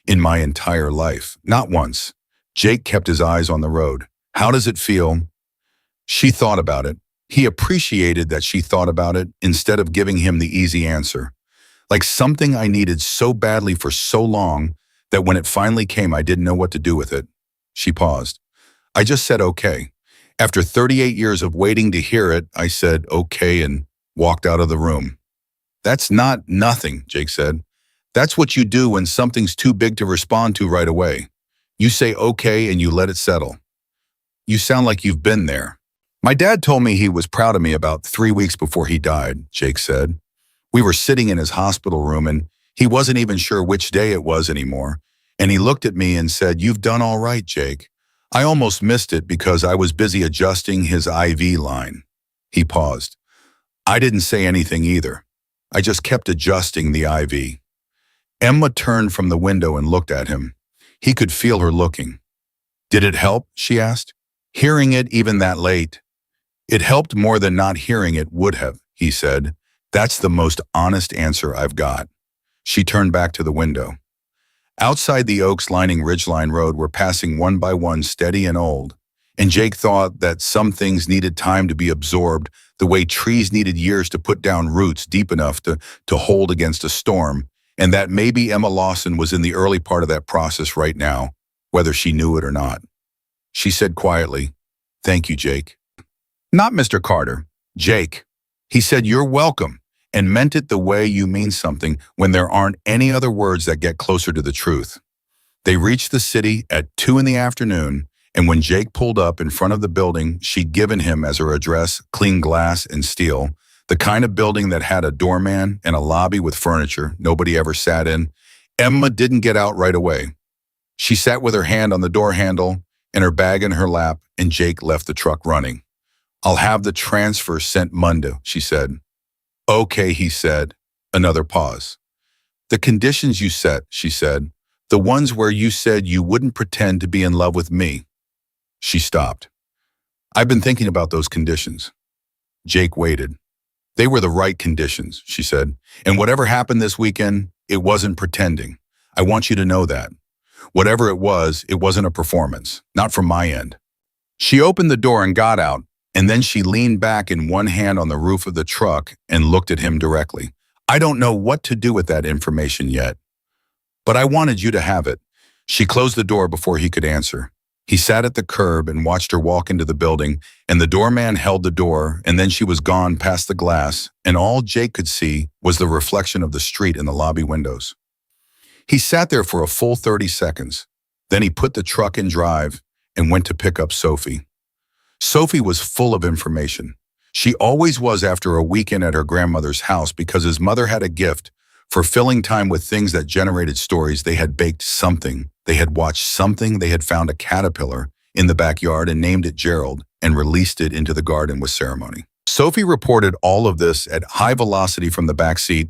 S1: In my entire life, not once. Jake kept his eyes on the road. How does it feel? She thought about it. He appreciated that she thought about it instead of giving him the easy answer. Like something I needed so badly for so long that when it finally came, I didn't know what to do with it. She paused. I just said okay. After 38 years of waiting to hear it, I said okay and walked out of the room. That's not nothing, Jake said. That's what you do when something's too big to respond to right away. You say okay and you let it settle. You sound like you've been there. My dad told me he was proud of me about 3 weeks before he died, Jake said. We were sitting in his hospital room and he wasn't even sure which day it was anymore. And he looked at me and said, "You've done all right, Jake." I almost missed it because I was busy adjusting his IV line. He paused. I didn't say anything either. I just kept adjusting the IV. Emma turned from the window and looked at him. He could feel her looking. Did it help? She asked. Hearing it even that late. It helped more than not hearing it would have, he said. That's the most honest answer I've got. She turned back to the window. Outside the oaks lining Ridgeline Road were passing one by one, steady and old, and Jake thought that some things needed time to be absorbed the way trees needed years to put down roots deep enough to hold against a storm, and that maybe Emma Lawson was in the early part of that process right now, whether she knew it or not. She said quietly, "Thank you, Jake." Not Mr. Carter, Jake. He said, "You're welcome," and meant it the way you mean something when there aren't any other words that get closer to the truth. They reached the city at 2 in the afternoon, and when Jake pulled up in front of the building she'd given him as her address, clean glass and steel, the kind of building that had a doorman and a lobby with furniture nobody ever sat in, Emma didn't get out right away. She sat with her hand on the door handle and her bag in her lap, and Jake left the truck running. "I'll have the transfer sent Monday," she said. "Okay," he said. Another pause. "The conditions you set," she said. "The ones where you said you wouldn't pretend to be in love with me." She stopped. "I've been thinking about those conditions." Jake waited. "They were the right conditions," she said. "And whatever happened this weekend, it wasn't pretending. I want you to know that. Whatever it wasn't a performance, not from my end." She opened the door and got out, and then she leaned back in one hand on the roof of the truck and looked at him directly. "I don't know what to do with that information yet, but I wanted you to have it." She closed the door before he could answer. He sat at the curb and watched her walk into the building, and the doorman held the door, and then she was gone past the glass, and all Jake could see was the reflection of the street in the lobby windows. He sat there for a full 30 seconds. Then he put the truck in drive and went to pick up Sophie. Sophie was full of information. She always was after a weekend at her grandmother's house because his mother had a gift for filling time with things that generated stories. They had baked something, they had watched something, they had found a caterpillar in the backyard and named it Gerald and released it into the garden with ceremony. Sophie reported all of this at high velocity from the back seat,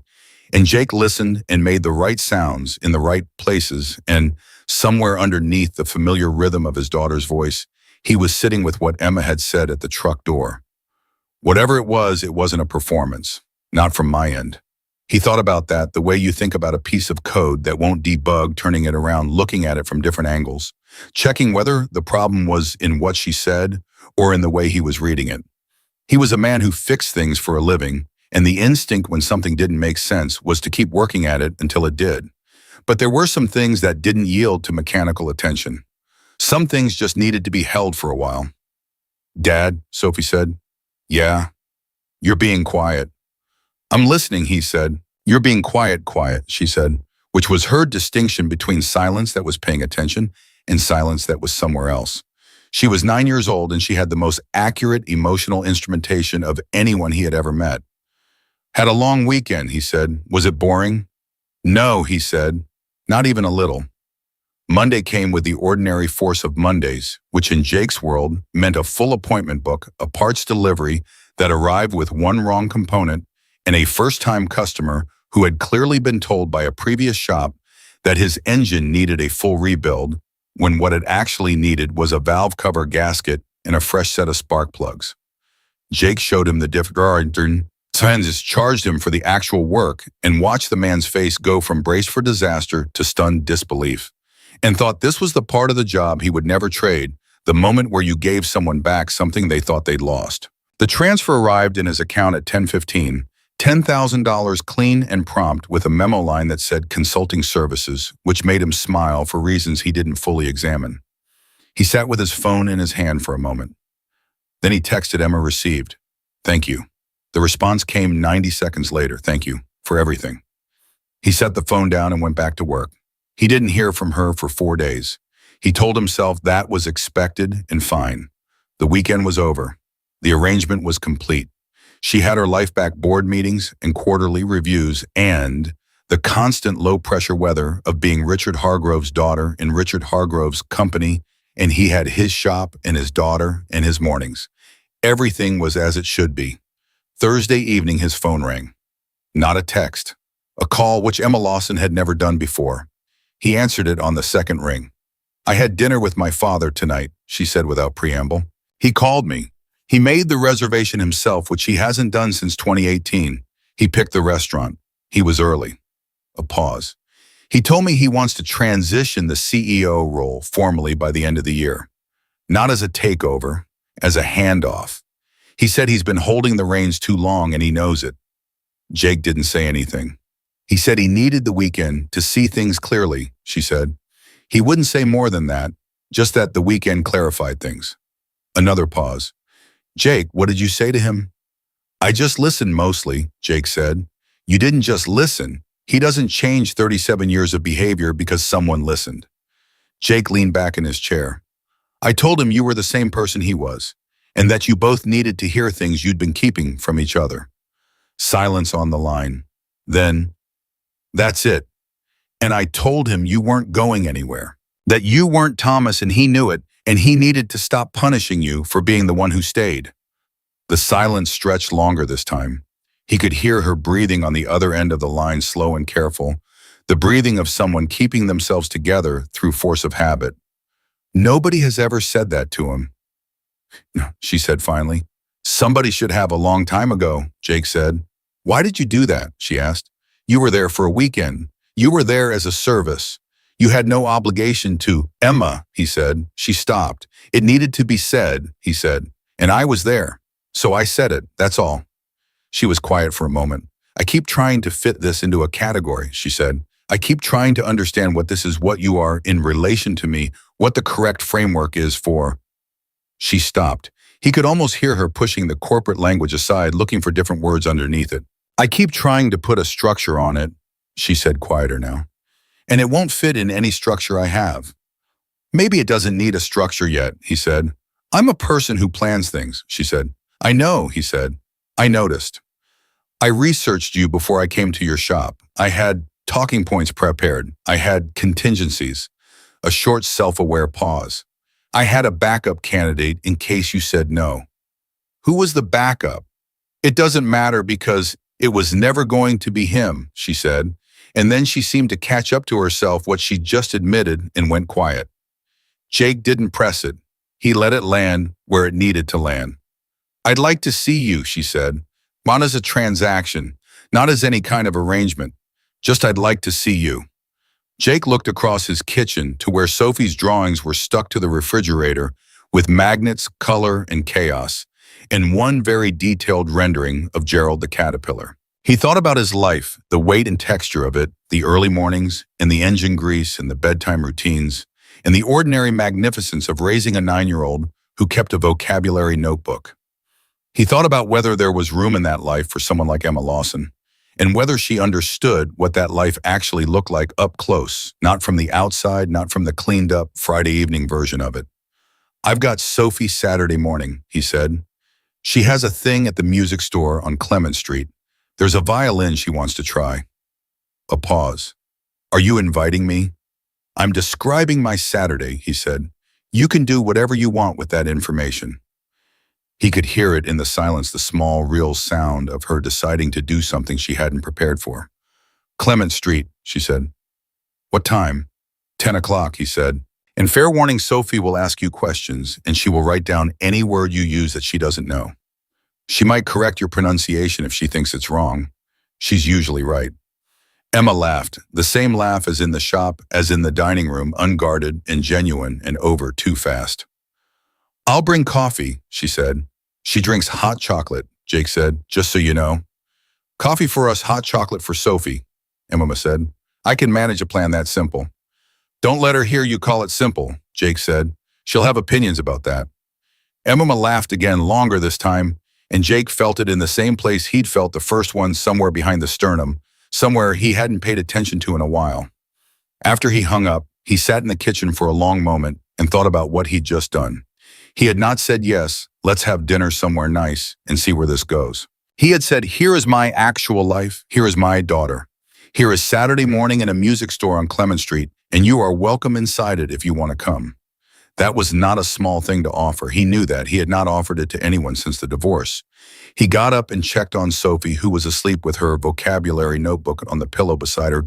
S1: and Jake listened and made the right sounds in the right places, and somewhere underneath the familiar rhythm of his daughter's voice, he was sitting with what Emma had said at the truck door. Whatever it wasn't a performance, not from my end. He thought about that the way you think about a piece of code that won't debug, turning it around, looking at it from different angles, checking whether the problem was in what she said or in the way he was reading it. He was a man who fixed things for a living, and the instinct when something didn't make sense was to keep working at it until it did. But there were some things that didn't yield to mechanical attention. Some things just needed to be held for a while. "Dad," Sophie said. "Yeah." "You're being quiet." "I'm listening," he said. "You're being quiet, she said, which was her distinction between silence that was paying attention and silence that was somewhere else. She was 9 years old and she had the most accurate emotional instrumentation of anyone he had ever met. "Had a long weekend," he said. "Was it boring?" "No," he said. "Not even a little." Monday came with the ordinary force of Mondays, which in Jake's world meant a full appointment book, a parts delivery that arrived with one wrong component, and a first-time customer who had clearly been told by a previous shop that his engine needed a full rebuild, when what it actually needed was a valve cover gasket and a fresh set of spark plugs. Jake showed him the difference, charged him for the actual work, and watched the man's face go from brace for disaster to stunned disbelief, and thought this was the part of the job he would never trade, the moment where you gave someone back something they thought they'd lost. The transfer arrived in his account at 10:15, $10,000 clean and prompt, with a memo line that said consulting services, which made him smile for reasons he didn't fully examine. He sat with his phone in his hand for a moment. Then he texted Emma, "Received. Thank you." The response came 90 seconds later. "Thank you for everything." He set the phone down and went back to work. He didn't hear from her for 4 days. He told himself that was expected and fine. The weekend was over. The arrangement was complete. She had her life back, board meetings and quarterly reviews, and the constant low-pressure weather of being Richard Hargrove's daughter in Richard Hargrove's company, and he had his shop and his daughter and his mornings. Everything was as it should be. Thursday evening his phone rang. Not a text, a call which Emma Lawson had never done before. He answered it on the second ring. "I had dinner with my father tonight," she said without preamble. "He called me. He made the reservation himself, which he hasn't done since 2018. He picked the restaurant. He was early." A pause. "He told me he wants to transition the CEO role formally by the end of the year. Not as a takeover, as a handoff. He said he's been holding the reins too long and he knows it." Jake didn't say anything. "He said he needed the weekend to see things clearly," she said. "He wouldn't say more than that, just that the weekend clarified things." Another pause. "Jake, what did you say to him?" "I just listened mostly," Jake said. "You didn't just listen. He doesn't change 37 years of behavior because someone listened." Jake leaned back in his chair. "I told him you were the same person he was, and that you both needed to hear things you'd been keeping from each other." Silence on the line. Then, "That's it. And I told him you weren't going anywhere. That you weren't Thomas and he knew it, and he needed to stop punishing you for being the one who stayed." The silence stretched longer this time. He could hear her breathing on the other end of the line, slow and careful, the breathing of someone keeping themselves together through force of habit. "Nobody has ever said that to him," she said finally. "Somebody should have a long time ago," Jake said. "Why did you do that?" she asked. "You were there for a weekend. You were there as a service. You had no obligation to." "Emma," he said. She stopped. "It needed to be said," he said. "And I was there. So I said it, that's all." She was quiet for a moment. "I keep trying to fit this into a category," she said. "I keep trying to understand what this is, what you are in relation to me, what the correct framework is for." She stopped. He could almost hear her pushing the corporate language aside, looking for different words underneath it. "I keep trying to put a structure on it," she said, quieter now. "And it won't fit in any structure I have." "Maybe it doesn't need a structure yet," he said. "I'm a person who plans things," she said. "I know," he said. "I noticed. I researched you before I came to your shop. I had talking points prepared. I had contingencies." A short, self-aware pause. "I had a backup candidate in case you said no." "Who was the backup?" "It doesn't matter because it was never going to be him," she said. And then she seemed to catch up to herself what she just admitted and went quiet. Jake didn't press it. He let it land where it needed to land. "I'd like to see you," she said. "Not as a transaction, not as any kind of arrangement. Just I'd like to see you." Jake looked across his kitchen to where Sophie's drawings were stuck to the refrigerator with magnets, color, and chaos, and one very detailed rendering of Gerald the caterpillar. He thought about his life, the weight and texture of it, the early mornings, and the engine grease and the bedtime routines, and the ordinary magnificence of raising a 9-year-old who kept a vocabulary notebook. He thought about whether there was room in that life for someone like Emma Lawson, and whether she understood what that life actually looked like up close, not from the outside, not from the cleaned-up Friday evening version of it. "I've got Sophie Saturday morning," he said. "She has a thing at the music store on Clement Street. There's a violin she wants to try." A pause. "Are you inviting me?" "I'm describing my Saturday," he said. "You can do whatever you want with that information." He could hear it in the silence, the small, real sound of her deciding to do something she hadn't prepared for. "Clement Street," she said. "What time?" 10 o'clock, he said. "And fair warning, Sophie will ask you questions, and she will write down any word you use that she doesn't know. She might correct your pronunciation if she thinks it's wrong. She's usually right." Emma laughed, the same laugh as in the shop, as in the dining room, unguarded and genuine and over too fast. "I'll bring coffee," she said. "She drinks hot chocolate," Jake said, "just so you know." "Coffee for us, hot chocolate for Sophie," Emma said. "I can manage a plan that simple." "Don't let her hear you call it simple," Jake said. "She'll have opinions about that." Emma laughed again, longer this time, and Jake felt it in the same place he'd felt the first one, somewhere behind the sternum, somewhere he hadn't paid attention to in a while. After he hung up, he sat in the kitchen for a long moment and thought about what he'd just done. He had not said, "Yes, let's have dinner somewhere nice and see where this goes." He had said, "Here is my actual life. Here is my daughter. Here is Saturday morning in a music store on Clement Street, and you are welcome inside it if you want to come." That was not a small thing to offer. He knew that. He had not offered it to anyone since the divorce. He got up and checked on Sophie, who was asleep with her vocabulary notebook on the pillow beside her,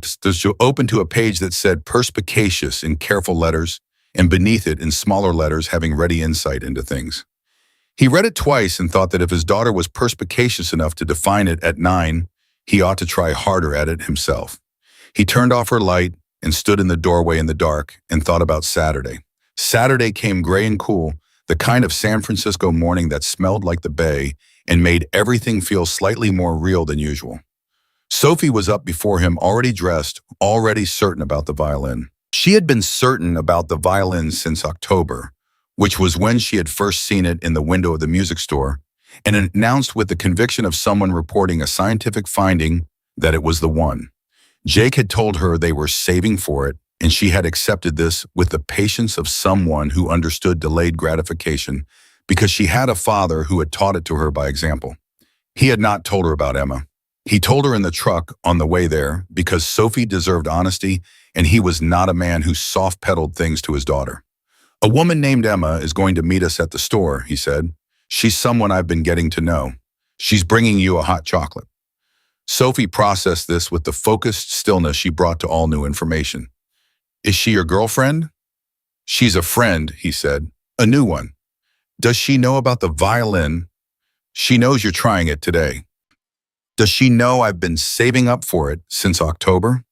S1: open to a page that said perspicacious in careful letters, and beneath it in smaller letters having ready insight into things. He read it twice and thought that if his daughter was perspicacious enough to define it at 9, he ought to try harder at it himself. He turned off her light and stood in the doorway in the dark and thought about Saturday. Saturday came gray and cool, the kind of San Francisco morning that smelled like the bay and made everything feel slightly more real than usual. Sophie was up before him, already dressed, already certain about the violin. She had been certain about the violin since October, which was when she had first seen it in the window of the music store, and announced with the conviction of someone reporting a scientific finding that it was the one. Jake had told her they were saving for it, and she had accepted this with the patience of someone who understood delayed gratification because she had a father who had taught it to her by example. He had not told her about Emma. He told her in the truck on the way there because Sophie deserved honesty, and he was not a man who soft-pedaled things to his daughter. "A woman named Emma is going to meet us at the store," he said. "She's someone I've been getting to know. She's bringing you a hot chocolate." Sophie processed this with the focused stillness she brought to all new information. "Is she your girlfriend?" "She's a friend," he said. "A new one." "Does she know about the violin?" "She knows you're trying it today." "Does she know I've been saving up for it since October?"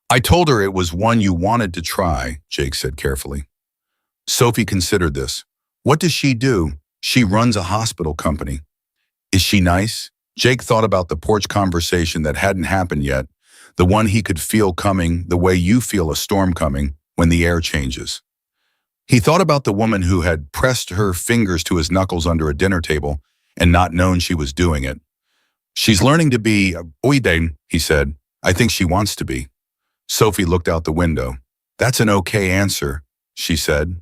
S1: "I told her it was one you wanted to try," Jake said carefully. Sophie considered this. "What does she do?" "She runs a hospital company." "Is she nice?" Jake thought about the porch conversation that hadn't happened yet, the one he could feel coming the way you feel a storm coming when the air changes. He thought about the woman who had pressed her fingers to his knuckles under a dinner table and not known she was doing it. "She's learning to be oide," he said. "I think she wants to be." Sophie looked out the window. "That's an okay answer," she said.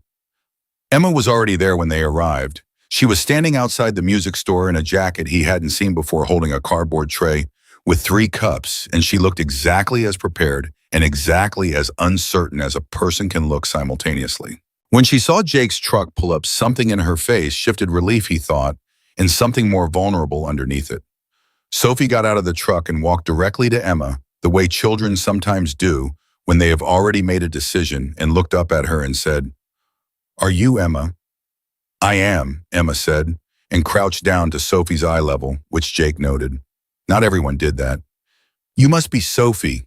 S1: Emma was already there when they arrived. She was standing outside the music store in a jacket he hadn't seen before, holding a cardboard tray with 3 cups, and she looked exactly as prepared and exactly as uncertain as a person can look simultaneously. When she saw Jake's truck pull up, something in her face shifted relief, he thought, and something more vulnerable underneath it. Sophie got out of the truck and walked directly to Emma, the way children sometimes do when they have already made a decision, and looked up at her and said, "Are you Emma?" "I am," Emma said, and crouched down to Sophie's eye level, which Jake noted. Not everyone did that. "You must be Sophie."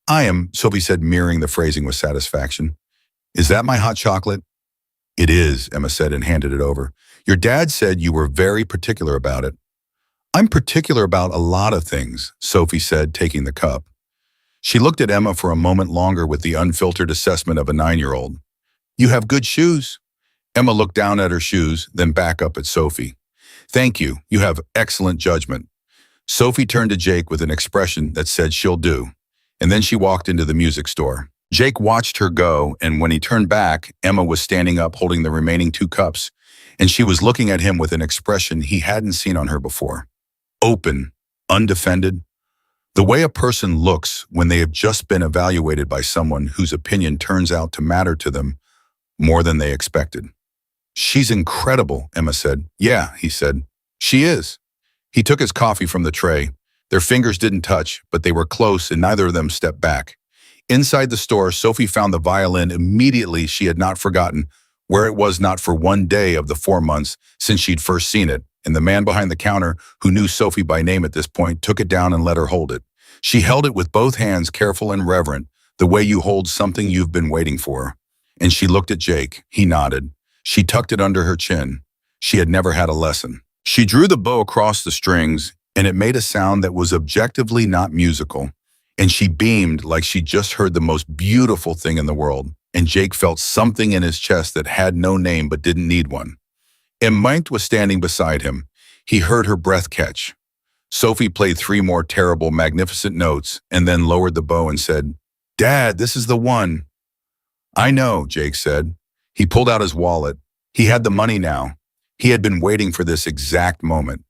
S1: "I am," Sophie said, mirroring the phrasing with satisfaction. "Is that my hot chocolate?" "It is," Emma said and handed it over. "Your dad said you were very particular about it." "I'm particular about a lot of things," Sophie said, taking the cup. She looked at Emma for a moment longer with the unfiltered assessment of a 9-year-old. "You have good shoes." Emma looked down at her shoes, then back up at Sophie. "Thank you. You have excellent judgment." Sophie turned to Jake with an expression that said she'll do, and then she walked into the music store. Jake watched her go, and when he turned back, Emma was standing up holding the remaining 2 cups, and she was looking at him with an expression he hadn't seen on her before. Open, undefended. The way a person looks when they have just been evaluated by someone whose opinion turns out to matter to them more than they expected. "She's incredible," Emma said. "Yeah," he said. "She is." He took his coffee from the tray. Their fingers didn't touch, but they were close and neither of them stepped back. Inside the store, Sophie found the violin immediately. She had not forgotten where it was, not for one day of the 4 months since she'd first seen it, and the man behind the counter, who knew Sophie by name at this point, took it down and let her hold it. She held it with both hands, careful and reverent, the way you hold something you've been waiting for. And she looked at Jake. He nodded. She tucked it under her chin. She had never had a lesson. She drew the bow across the strings, and it made a sound that was objectively not musical. And she beamed like she just heard the most beautiful thing in the world. And Jake felt something in his chest that had no name but didn't need one. Mike was standing beside him. He heard her breath catch. Sophie played 3 more terrible, magnificent notes and then lowered the bow and said, "Dad, this is the one." "I know," Jake said. He pulled out his wallet. He had the money now. He had been waiting for this exact moment.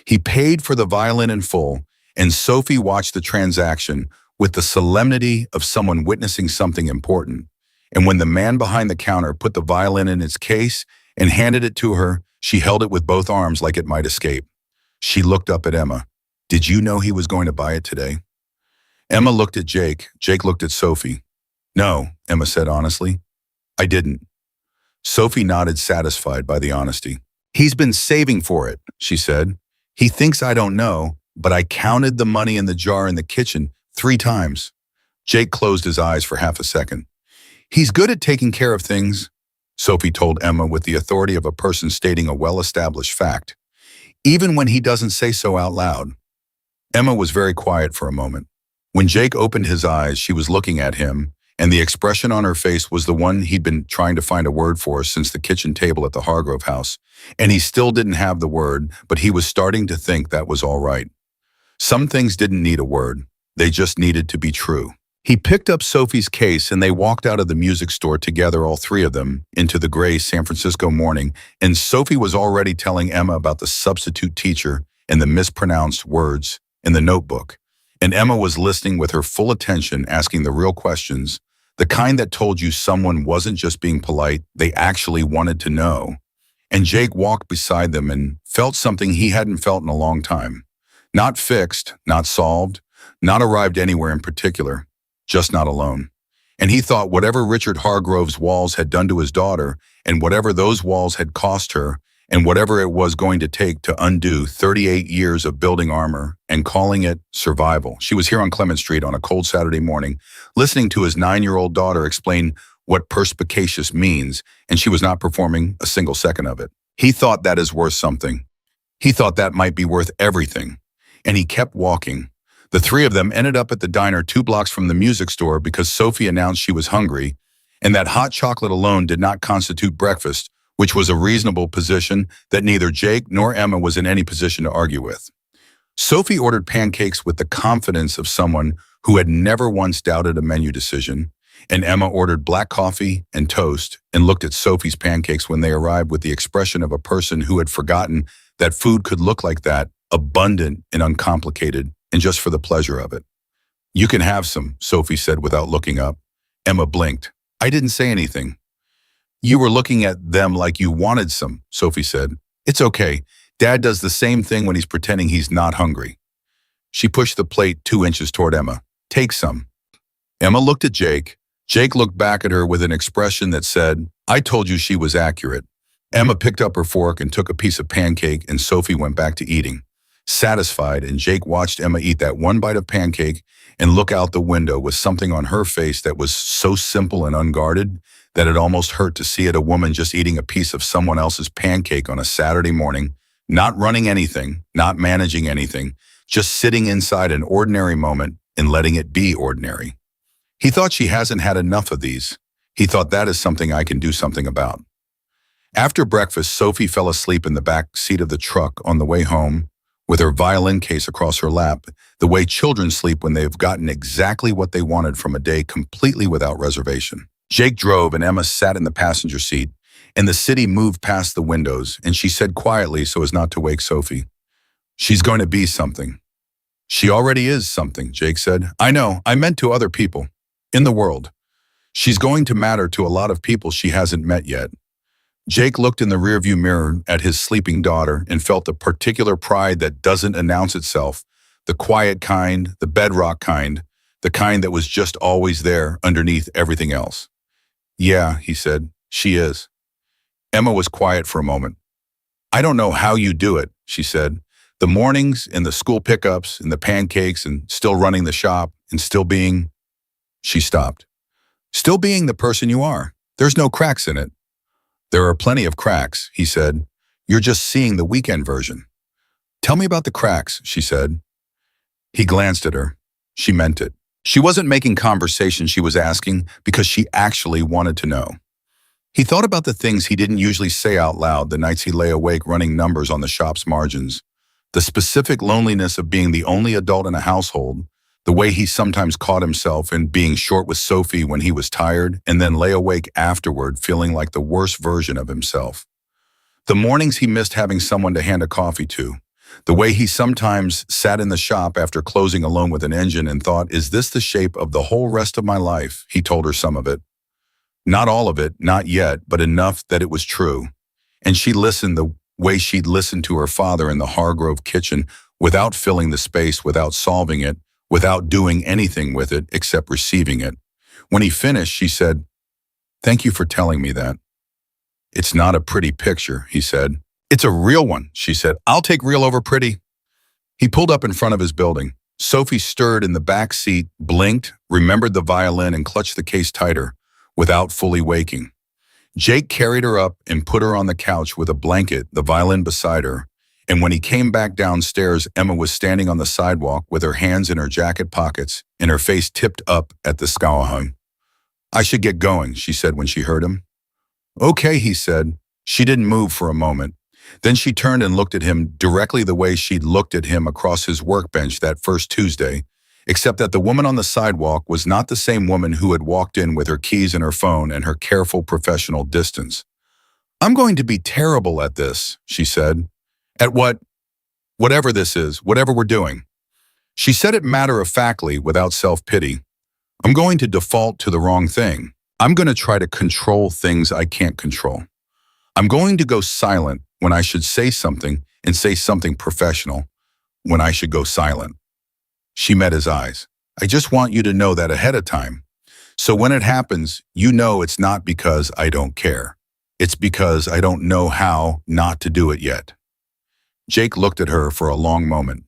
S1: He paid for the violin in full, and Sophie watched the transaction with the solemnity of someone witnessing something important. And when the man behind the counter put the violin in its case and handed it to her, she held it with both arms like it might escape. She looked up at Emma. Did you know he was going to buy it today? Emma looked at Jake. Jake looked at Sophie. No, Emma said honestly. I didn't. Sophie nodded, satisfied by the honesty. He's been saving for it, she said. He thinks I don't know, but I counted the money in the jar in the kitchen 3 times. Jake closed his eyes for half a second. He's good at taking care of things, Sophie told Emma with the authority of a person stating a well-established fact, even when he doesn't say so out loud. Emma was very quiet for a moment. When Jake opened his eyes, she was looking at him, and the expression on her face was the one he'd been trying to find a word for since the kitchen table at the Hargrove house. And he still didn't have the word, but he was starting to think that was all right. Some things didn't need a word. They just needed to be true. He picked up Sophie's case and they walked out of the music store together, all 3 of them, into the gray San Francisco morning, and Sophie was already telling Emma about the substitute teacher and the mispronounced words in the notebook. And Emma was listening with her full attention, asking the real questions, the kind that told you someone wasn't just being polite, they actually wanted to know. And Jake walked beside them and felt something he hadn't felt in a long time. Not fixed, not solved, not arrived anywhere in particular, just not alone. And he thought whatever Richard Hargrove's walls had done to his daughter, and whatever those walls had cost her, and whatever it was going to take to undo 38 years of building armor and calling it survival. She was here on Clement Street on a cold Saturday morning, listening to his 9-year-old daughter explain what perspicacious means, and she was not performing a single second of it. He thought that is worth something. He thought that might be worth everything. And he kept walking. The 3 of them ended up at the diner 2 blocks from the music store because Sophie announced she was hungry, and that hot chocolate alone did not constitute breakfast, which was a reasonable position that neither Jake nor Emma was in any position to argue with. Sophie ordered pancakes with the confidence of someone who had never once doubted a menu decision, and Emma ordered black coffee and toast and looked at Sophie's pancakes when they arrived with the expression of a person who had forgotten that food could look like that, abundant and uncomplicated, and just for the pleasure of it. You can have some, Sophie said without looking up. Emma blinked. I didn't say anything. You were looking at them like you wanted some, Sophie said. It's okay. Dad does the same thing when he's pretending he's not hungry. She pushed the plate 2 inches toward Emma. Take some. Emma looked at Jake. Jake looked back at her with an expression that said, I told you she was accurate. Emma picked up her fork and took a piece of pancake, and Sophie went back to eating. Satisfied, and Jake watched Emma eat that 1 bite of pancake and look out the window with something on her face that was so simple and unguarded that it almost hurt to see it, a woman just eating a piece of someone else's pancake on a Saturday morning, not running anything, not managing anything, just sitting inside an ordinary moment and letting it be ordinary. He thought she hasn't had enough of these. He thought that is something I can do something about. After breakfast, Sophie fell asleep in the back seat of the truck on the way home, with her violin case across her lap, the way children sleep when they've gotten exactly what they wanted from a day completely without reservation. Jake drove and Emma sat in the passenger seat, and the city moved past the windows, and she said quietly so as not to wake Sophie, She's going to be something. She already is something, Jake said. I know, I meant to other people, in the world. She's going to matter to a lot of people she hasn't met yet. Jake looked in the rearview mirror at his sleeping daughter and felt a particular pride that doesn't announce itself, the quiet kind, the bedrock kind, the kind that was just always there underneath everything else. Yeah, he said, she is. Emma was quiet for a moment. I don't know how you do it, she said. The mornings and the school pickups and the pancakes and still running the shop and still being... She stopped. Still being the person you are. There's no cracks in it. There are plenty of cracks, he said. You're just seeing the weekend version. Tell me about the cracks, she said. He glanced at her. She meant it. She wasn't making conversation, she was asking because she actually wanted to know. He thought about the things he didn't usually say out loud the nights he lay awake running numbers on the shop's margins. The specific loneliness of being the only adult in a household, the way he sometimes caught himself in being short with Sophie when he was tired and then lay awake afterward feeling like the worst version of himself. The mornings he missed having someone to hand a coffee to. The way he sometimes sat in the shop after closing alone with an engine and thought, is this the shape of the whole rest of my life? He told her some of it. Not all of it, not yet, but enough that it was true. And she listened the way she'd listened to her father in the Hargrove kitchen, without filling the space, without solving it, without doing anything with it except receiving it. When he finished, she said, "Thank you for telling me that." "It's not a pretty picture," he said. "It's a real one," she said. "I'll take real over pretty." He pulled up in front of his building. Sophie stirred in the back seat, blinked, remembered the violin, and clutched the case tighter, without fully waking. Jake carried her up and put her on the couch with a blanket, the violin beside her. And when he came back downstairs, Emma was standing on the sidewalk with her hands in her jacket pockets and her face tipped up at the sky. "I should get going," she said when she heard him. "Okay," he said. She didn't move for a moment. Then she turned and looked at him directly the way she'd looked at him across his workbench that first Tuesday, except that the woman on the sidewalk was not the same woman who had walked in with her keys and her phone and her careful professional distance. "I'm going to be terrible at this," she said. "At what? Whatever this is, whatever we're doing." She said it matter-of-factly, without self-pity. "I'm going to default to the wrong thing. I'm going to try to control things I can't control. I'm going to go silent when I should say something and say something professional when I should go silent." She met his eyes. "I just want you to know that ahead of time. So when it happens, you know it's not because I don't care. It's because I don't know how not to do it yet." Jake looked at her for a long moment.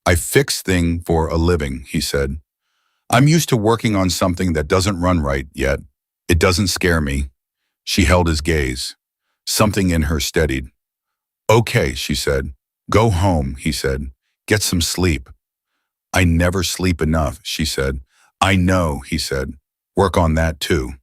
S1: "I fix things for a living," he said. "I'm used to working on something that doesn't run right yet. It doesn't scare me." She held his gaze. Something in her steadied. "Okay," she said. "Go home," he said. "Get some sleep." "I never sleep enough," she said. "I know," he said. "Work on that too."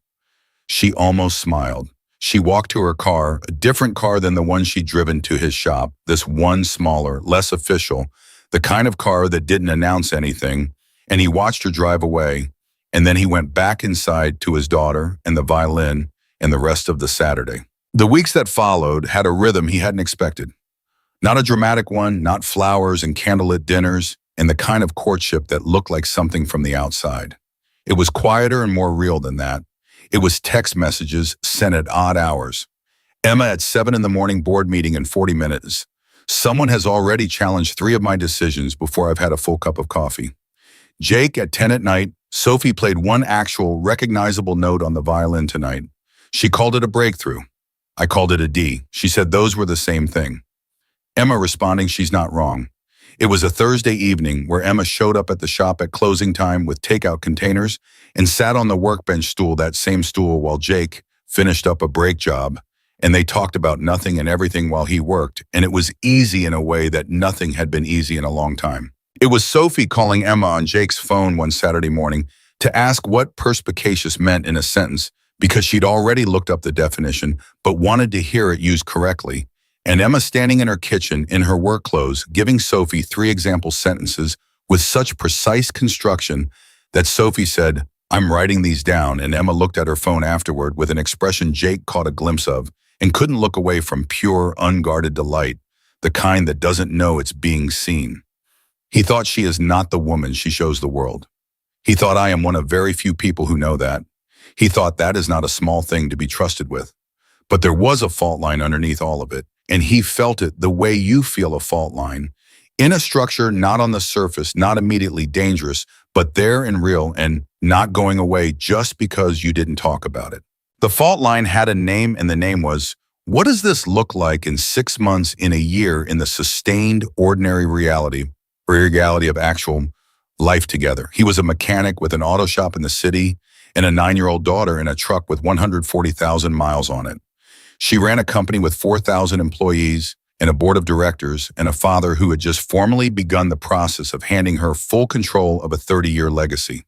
S1: She almost smiled. She walked to her car, a different car than the one she'd driven to his shop, this one smaller, less official, the kind of car that didn't announce anything, and he watched her drive away, and then he went back inside to his daughter and the violin and the rest of the Saturday. The weeks that followed had a rhythm he hadn't expected. Not a dramatic one, not flowers and candlelit dinners, and the kind of courtship that looked like something from the outside. It was quieter and more real than that. It was text messages sent at odd hours. "Emma, at 7 in the morning, board meeting in 40 minutes. Someone has already challenged 3 of my decisions before I've had a full cup of coffee." "Jake, at 10 at night, Sophie played one actual, recognizable note on the violin tonight. She called it a breakthrough. I called it a D. She said those were the same thing." Emma responding, "She's not wrong." It was a Thursday evening where Emma showed up at the shop at closing time with takeout containers and sat on the workbench stool, that same stool, while Jake finished up a brake job, and they talked about nothing and everything while he worked, and it was easy in a way that nothing had been easy in a long time. It was Sophie calling Emma on Jake's phone one Saturday morning to ask what perspicacious meant in a sentence, because she'd already looked up the definition but wanted to hear it used correctly. And Emma standing in her kitchen in her work clothes, giving Sophie 3 example sentences with such precise construction that Sophie said, "I'm writing these down," and Emma looked at her phone afterward with an expression Jake caught a glimpse of and couldn't look away from, pure, unguarded delight, the kind that doesn't know it's being seen. He thought, "She is not the woman she shows the world." He thought, "I am one of very few people who know that." He thought, "That is not a small thing to be trusted with." But there was a fault line underneath all of it, and he felt it the way you feel a fault line, in a structure not on the surface, not immediately dangerous, but there and real and not going away just because you didn't talk about it. The fault line had a name, and the name was, what does this look like in 6 months, in a year, in the sustained, ordinary reality of actual life together? He was a mechanic with an auto shop in the city and a 9-year-old daughter in a truck with 140,000 miles on it. She ran a company with 4,000 employees and a board of directors, and a father who had just formally begun the process of handing her full control of a 30-year legacy.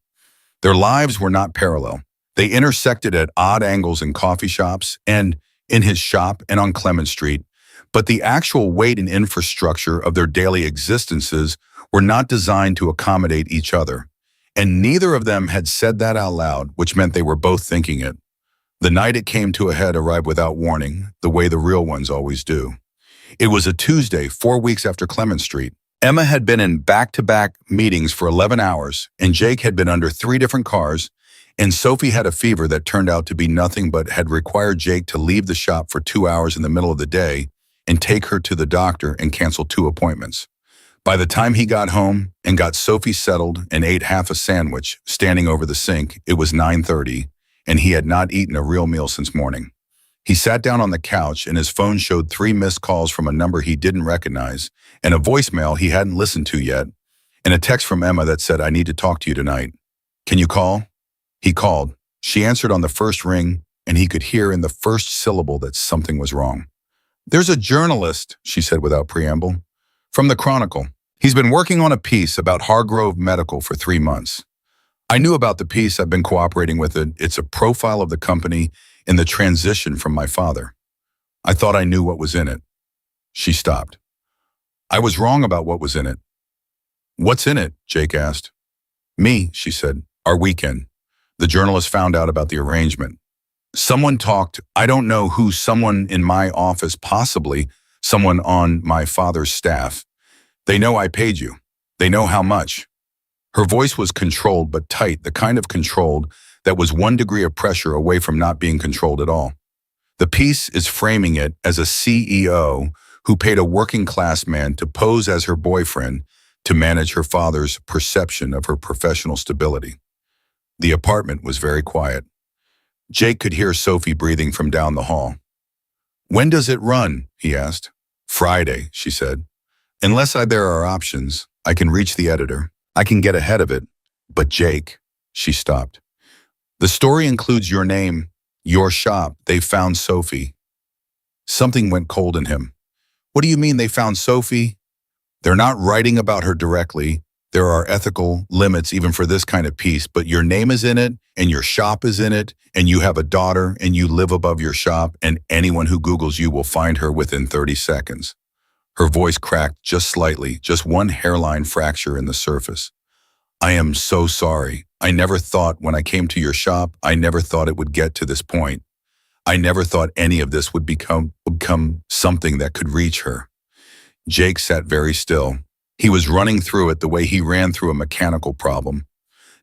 S1: Their lives were not parallel. They intersected at odd angles in coffee shops and in his shop and on Clement Street, but the actual weight and infrastructure of their daily existences were not designed to accommodate each other. And neither of them had said that out loud, which meant they were both thinking it. The night it came to a head arrived without warning, the way the real ones always do. It was a Tuesday, 4 weeks after Clement Street. Emma had been in back-to-back meetings for 11 hours, and Jake had been under 3 different cars, And Sophie had a fever that turned out to be nothing but had required Jake to leave the shop for 2 hours in the middle of the day and take her to the doctor and cancel 2 appointments. By the time he got home and got Sophie settled and ate half a sandwich standing over the sink, it was 9:30, and he had not eaten a real meal since morning. He sat down on the couch and his phone showed 3 missed calls from a number he didn't recognize, and a voicemail he hadn't listened to yet, and a text from Emma that said, "I need to talk to you tonight. Can you call?" He called. She answered on the first ring, and he could hear in the first syllable that something was wrong. "There's a journalist," she said without preamble, "from the Chronicle. He's been working on a piece about Hargrove Medical for 3 months. I knew about the piece. I've been cooperating with it. It's a profile of the company in the transition from my father. I thought I knew what was in it." She stopped. "I was wrong about what was in it." "What's in it?" Jake asked. "Me," she said. "Our weekend. The journalist found out about the arrangement. Someone talked. I don't know who, someone in my office, possibly someone on my father's staff. They know I paid you. They know how much." Her voice was controlled but tight, the kind of controlled that was 1 degree of pressure away from not being controlled at all. The piece is framing it as a CEO who paid a working-class man to pose as her boyfriend to manage her father's perception of her professional stability. The apartment was very quiet. Jake could hear Sophie breathing from down the hall. "When does it run?" he asked. "Friday," she said. There are options. I can reach the editor. I can get ahead of it. But Jake," she stopped. "The story includes your name, your shop. They found Sophie." Something went cold in him. "What do you mean they found Sophie?" "They're not writing about her directly. There are ethical limits even for this kind of piece, but your name is in it, and your shop is in it, and you have a daughter, and you live above your shop, and anyone who Googles you will find her within 30 seconds. Her voice cracked just slightly, just one hairline fracture in the surface. "I am so sorry. I never thought when I came to your shop, I never thought it would get to this point. I never thought any of this would become something that could reach her." Jake sat very still. He was running through it the way he ran through a mechanical problem.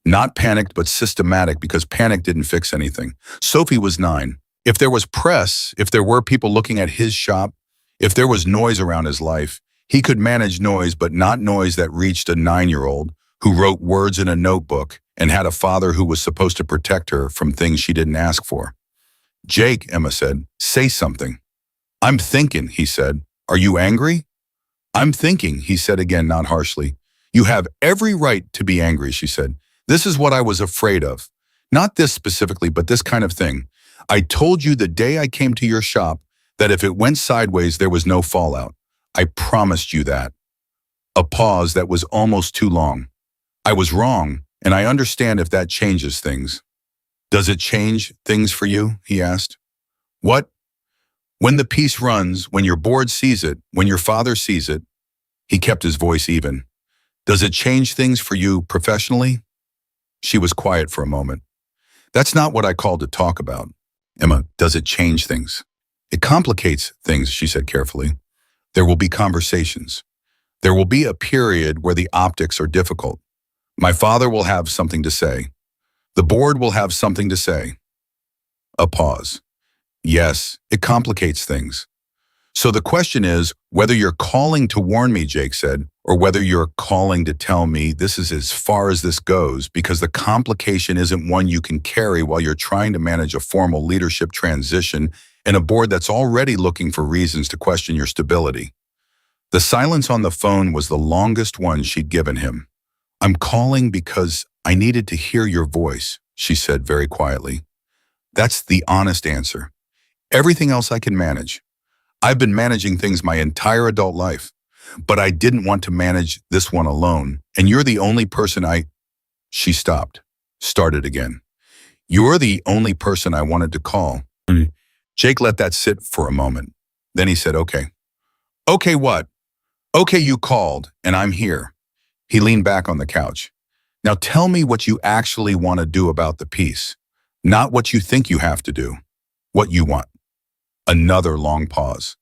S1: Not panicked, but systematic, because panic didn't fix anything. Sophie was 9. If there was press, if there were people looking at his shop, if there was noise around his life, he could manage noise, but not noise that reached a 9-year-old who wrote words in a notebook and had a father who was supposed to protect her from things she didn't ask for. "Jake," Emma said, "say something." "I'm thinking," he said. "Are you angry?" "I'm thinking," he said again, not harshly. "You have every right to be angry," she said. "This is what I was afraid of. Not this specifically, but this kind of thing. I told you the day I came to your shop that if it went sideways, there was no fallout. I promised you that." A pause that was almost too long. "I was wrong, and I understand if that changes things." "Does it change things for you?" he asked. "What?" "When the piece runs, when your board sees it, when your father sees it." He kept his voice even. "Does it change things for you professionally?" She was quiet for a moment. "That's not what I called to talk about." "Emma, does it change things?" "It complicates things," she said carefully. "There will be conversations. There will be a period where the optics are difficult. My father will have something to say. The board will have something to say." A pause. "Yes, it complicates things. So the question is whether you're calling to warn me," Jake said, "or whether you're calling to tell me this is as far as this goes, because the complication isn't one you can carry while you're trying to manage a formal leadership transition and a board that's already looking for reasons to question your stability." The silence on the phone was the longest one she'd given him. "I'm calling because I needed to hear your voice," she said very quietly. "That's the honest answer. Everything else I can manage. I've been managing things my entire adult life, but I didn't want to manage this one alone, and you're the only person I—" She stopped, started again. "You're the only person I wanted to call." Jake let that sit for a moment. Then he said, "Okay." "Okay what?" "Okay, you called, and I'm here." He leaned back on the couch. "Now tell me what you actually want to do about the piece. Not what you think you have to do. What you want." Another long pause.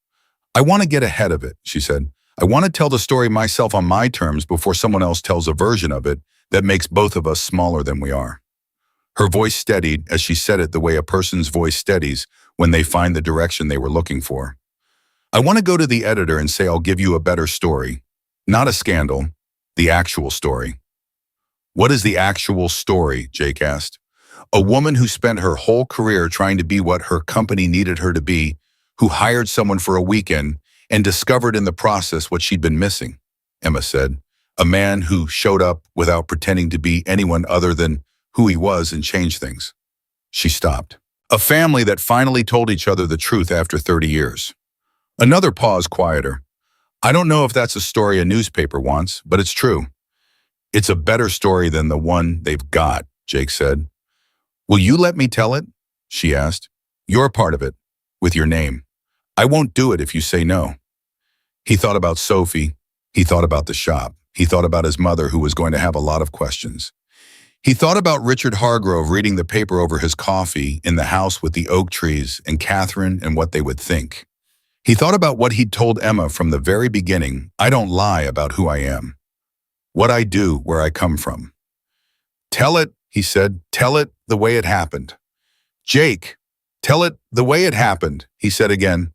S1: "I want to get ahead of it," she said. "I want to tell the story myself on my terms before someone else tells a version of it that makes both of us smaller than we are." Her voice steadied as she said it the way a person's voice steadies when they find the direction they were looking for. I want to go to the editor and say I'll give you a better story. Not a scandal, the actual story. What is the actual story? Jake asked. A woman who spent her whole career trying to be what her company needed her to be, who hired someone for a weekend and discovered in the process what she'd been missing, Emma said. A man who showed up without pretending to be anyone other than who he was and changed things. She stopped. A family that finally told each other the truth after 30 years. Another pause, quieter. I don't know if that's a story a newspaper wants, but it's true. It's a better story than the one they've got, Jake said. Will you let me tell it? She asked. You're part of it, with your name. I won't do it if you say no. He thought about Sophie. He thought about the shop. He thought about his mother, who was going to have a lot of questions. He thought about Richard Hargrove reading the paper over his coffee in the house with the oak trees and Catherine and what they would think. He thought about what he'd told Emma from the very beginning. I don't lie about who I am. What I do, where I come from. Tell it, he said. Tell it the way it happened. Jake, tell it the way it happened, he said again.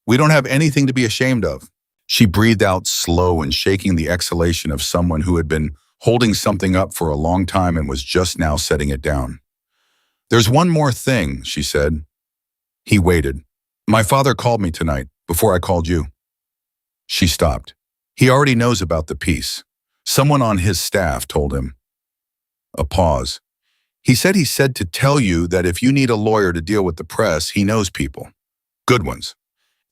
S1: We don't have anything to be ashamed of. She breathed out slow and shaking the exhalation of someone who had been holding something up for a long time and was just now setting it down. There's one more thing, she said. He waited. My father called me tonight, before I called you. She stopped. He already knows about the piece. Someone on his staff told him. A pause. He said to tell you that if you need a lawyer to deal with the press, he knows people. Good ones.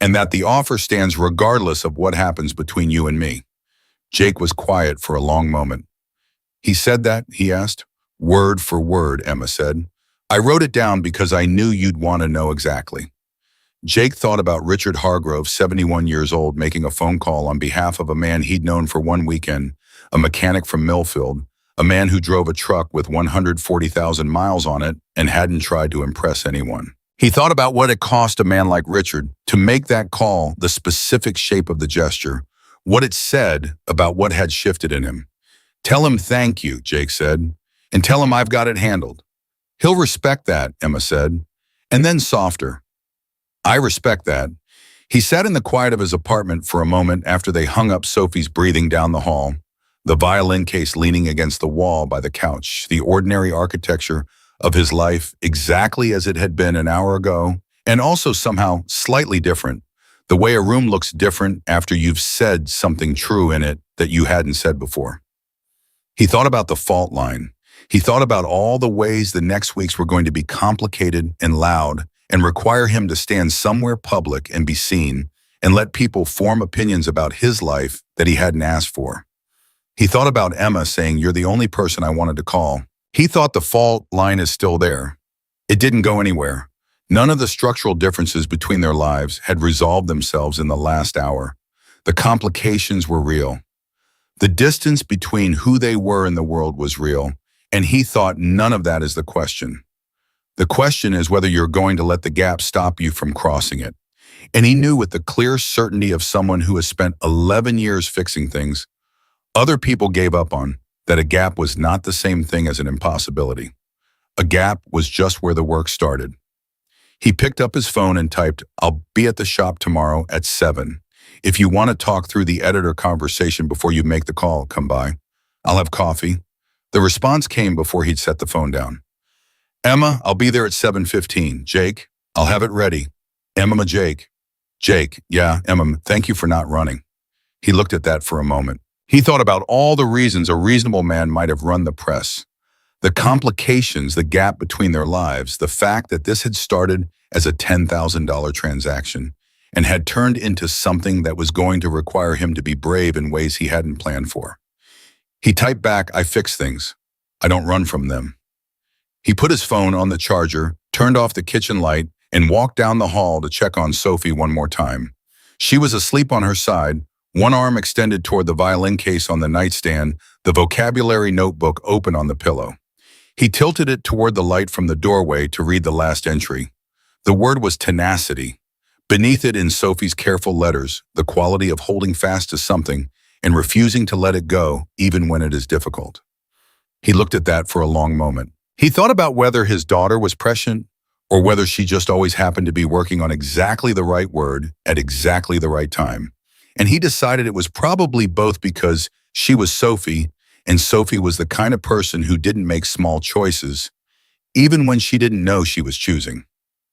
S1: And that the offer stands regardless of what happens between you and me. Jake was quiet for a long moment. He said that, he asked. Word for word, Emma said. I wrote it down because I knew you'd want to know exactly. Jake thought about Richard Hargrove, 71 years old, making a phone call on behalf of a man he'd known for one weekend, a mechanic from Millfield, a man who drove a truck with 140,000 miles on it and hadn't tried to impress anyone. He thought about what it cost a man like Richard to make that call, the specific shape of the gesture, what it said about what had shifted in him. Tell him thank you, Jake said, and tell him I've got it handled. He'll respect that, Emma said, and then softer. I respect that. He sat in the quiet of his apartment for a moment after they hung up Sophie's breathing down the hall, the violin case leaning against the wall by the couch, the ordinary architecture of his life exactly as it had been an hour ago, and also somehow slightly different, the way a room looks different after you've said something true in it that you hadn't said before. He thought about the fault line. He thought about all the ways the next weeks were going to be complicated and loud and require him to stand somewhere public and be seen and let people form opinions about his life that he hadn't asked for. He thought about Emma saying, "You're the only person I wanted to call." He thought the fault line is still there. It didn't go anywhere. None of the structural differences between their lives had resolved themselves in the last hour. The complications were real. The distance between who they were in the world was real, and he thought none of that is the question. The question is whether you're going to let the gap stop you from crossing it. And he knew with the clear certainty of someone who has spent 11 years fixing things other people gave up on, that a gap was not the same thing as an impossibility. A gap was just where the work started. He picked up his phone and typed, "I'll be at the shop tomorrow at 7. If you want to talk through the editor conversation before you make the call, come by. I'll have coffee." The response came before he'd set the phone down. "Emma, I'll be there at 7:15. Jake, I'll have it ready. Emma, Jake. Jake, yeah, Emma, thank you for not running." He looked at that for a moment. He thought about all the reasons a reasonable man might have run the press. The complications, the gap between their lives, the fact that this had started as a $10,000 transaction and had turned into something that was going to require him to be brave in ways he hadn't planned for. He typed back, "I fix things. I don't run from them." He put his phone on the charger, turned off the kitchen light, and walked down the hall to check on Sophie one more time. She was asleep on her side, one arm extended toward the violin case on the nightstand, the vocabulary notebook open on the pillow. He tilted it toward the light from the doorway to read the last entry. The word was tenacity. Beneath it in Sophie's careful letters, the quality of holding fast to something and refusing to let it go even when it is difficult. He looked at that for a long moment. He thought about whether his daughter was prescient or whether she just always happened to be working on exactly the right word at exactly the right time. And he decided it was probably both because she was Sophie, and Sophie was the kind of person who didn't make small choices, even when she didn't know she was choosing.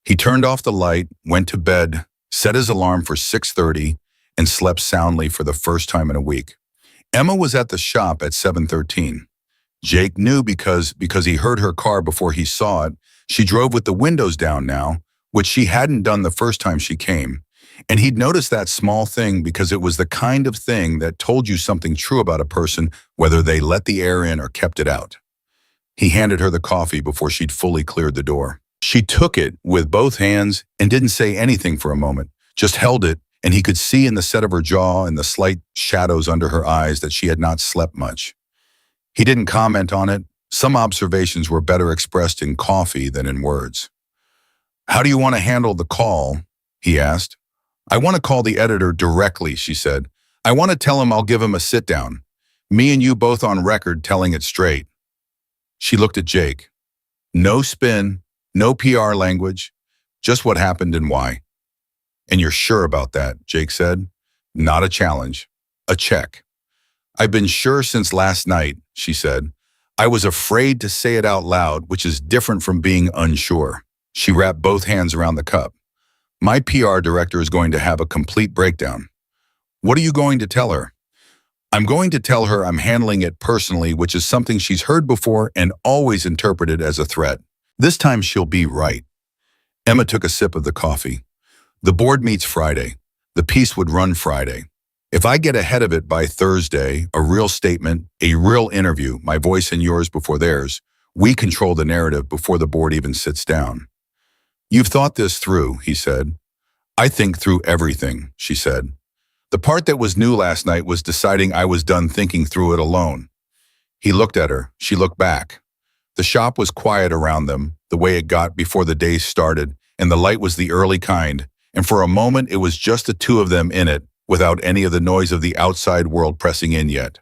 S1: He turned off the light, went to bed, set his alarm for 6:30, and slept soundly for the first time in a week. Emma was at the shop at 7:13. Jake knew because he heard her car before he saw it. She drove with the windows down now, which she hadn't done the first time she came. And he'd noticed that small thing because it was the kind of thing that told you something true about a person, whether they let the air in or kept it out. He handed her the coffee before she'd fully cleared the door. She took it with both hands and didn't say anything for a moment, just held it, and he could see in the set of her jaw and the slight shadows under her eyes that she had not slept much. He didn't comment on it. Some observations were better expressed in coffee than in words. "How do you want to handle the call?" he asked. "I want to call the editor directly," she said. "I want to tell him I'll give him a sit-down. Me and you both on record telling it straight." She looked at Jake. No spin, no PR language, just what happened and why. "And you're sure about that?" Jake said. "Not a challenge, a check." "I've been sure since last night," she said. "I was afraid to say it out loud, which is different from being unsure." She wrapped both hands around the cup. "My PR director is going to have a complete breakdown." "What are you going to tell her?" "I'm going to tell her I'm handling it personally, which is something she's heard before and always interpreted as a threat. This time she'll be right." Emma took a sip of the coffee. "The board meets Friday. The piece would run Friday. If I get ahead of it by Thursday, a real statement, a real interview, my voice and yours before theirs, we control the narrative before the board even sits down." "You've thought this through," he said. "I think through everything," she said. "The part that was new last night was deciding I was done thinking through it alone." He looked at her. She looked back. The shop was quiet around them, the way it got before the day started, and the light was the early kind, and for a moment it was just the two of them in it, without any of the noise of the outside world pressing in yet.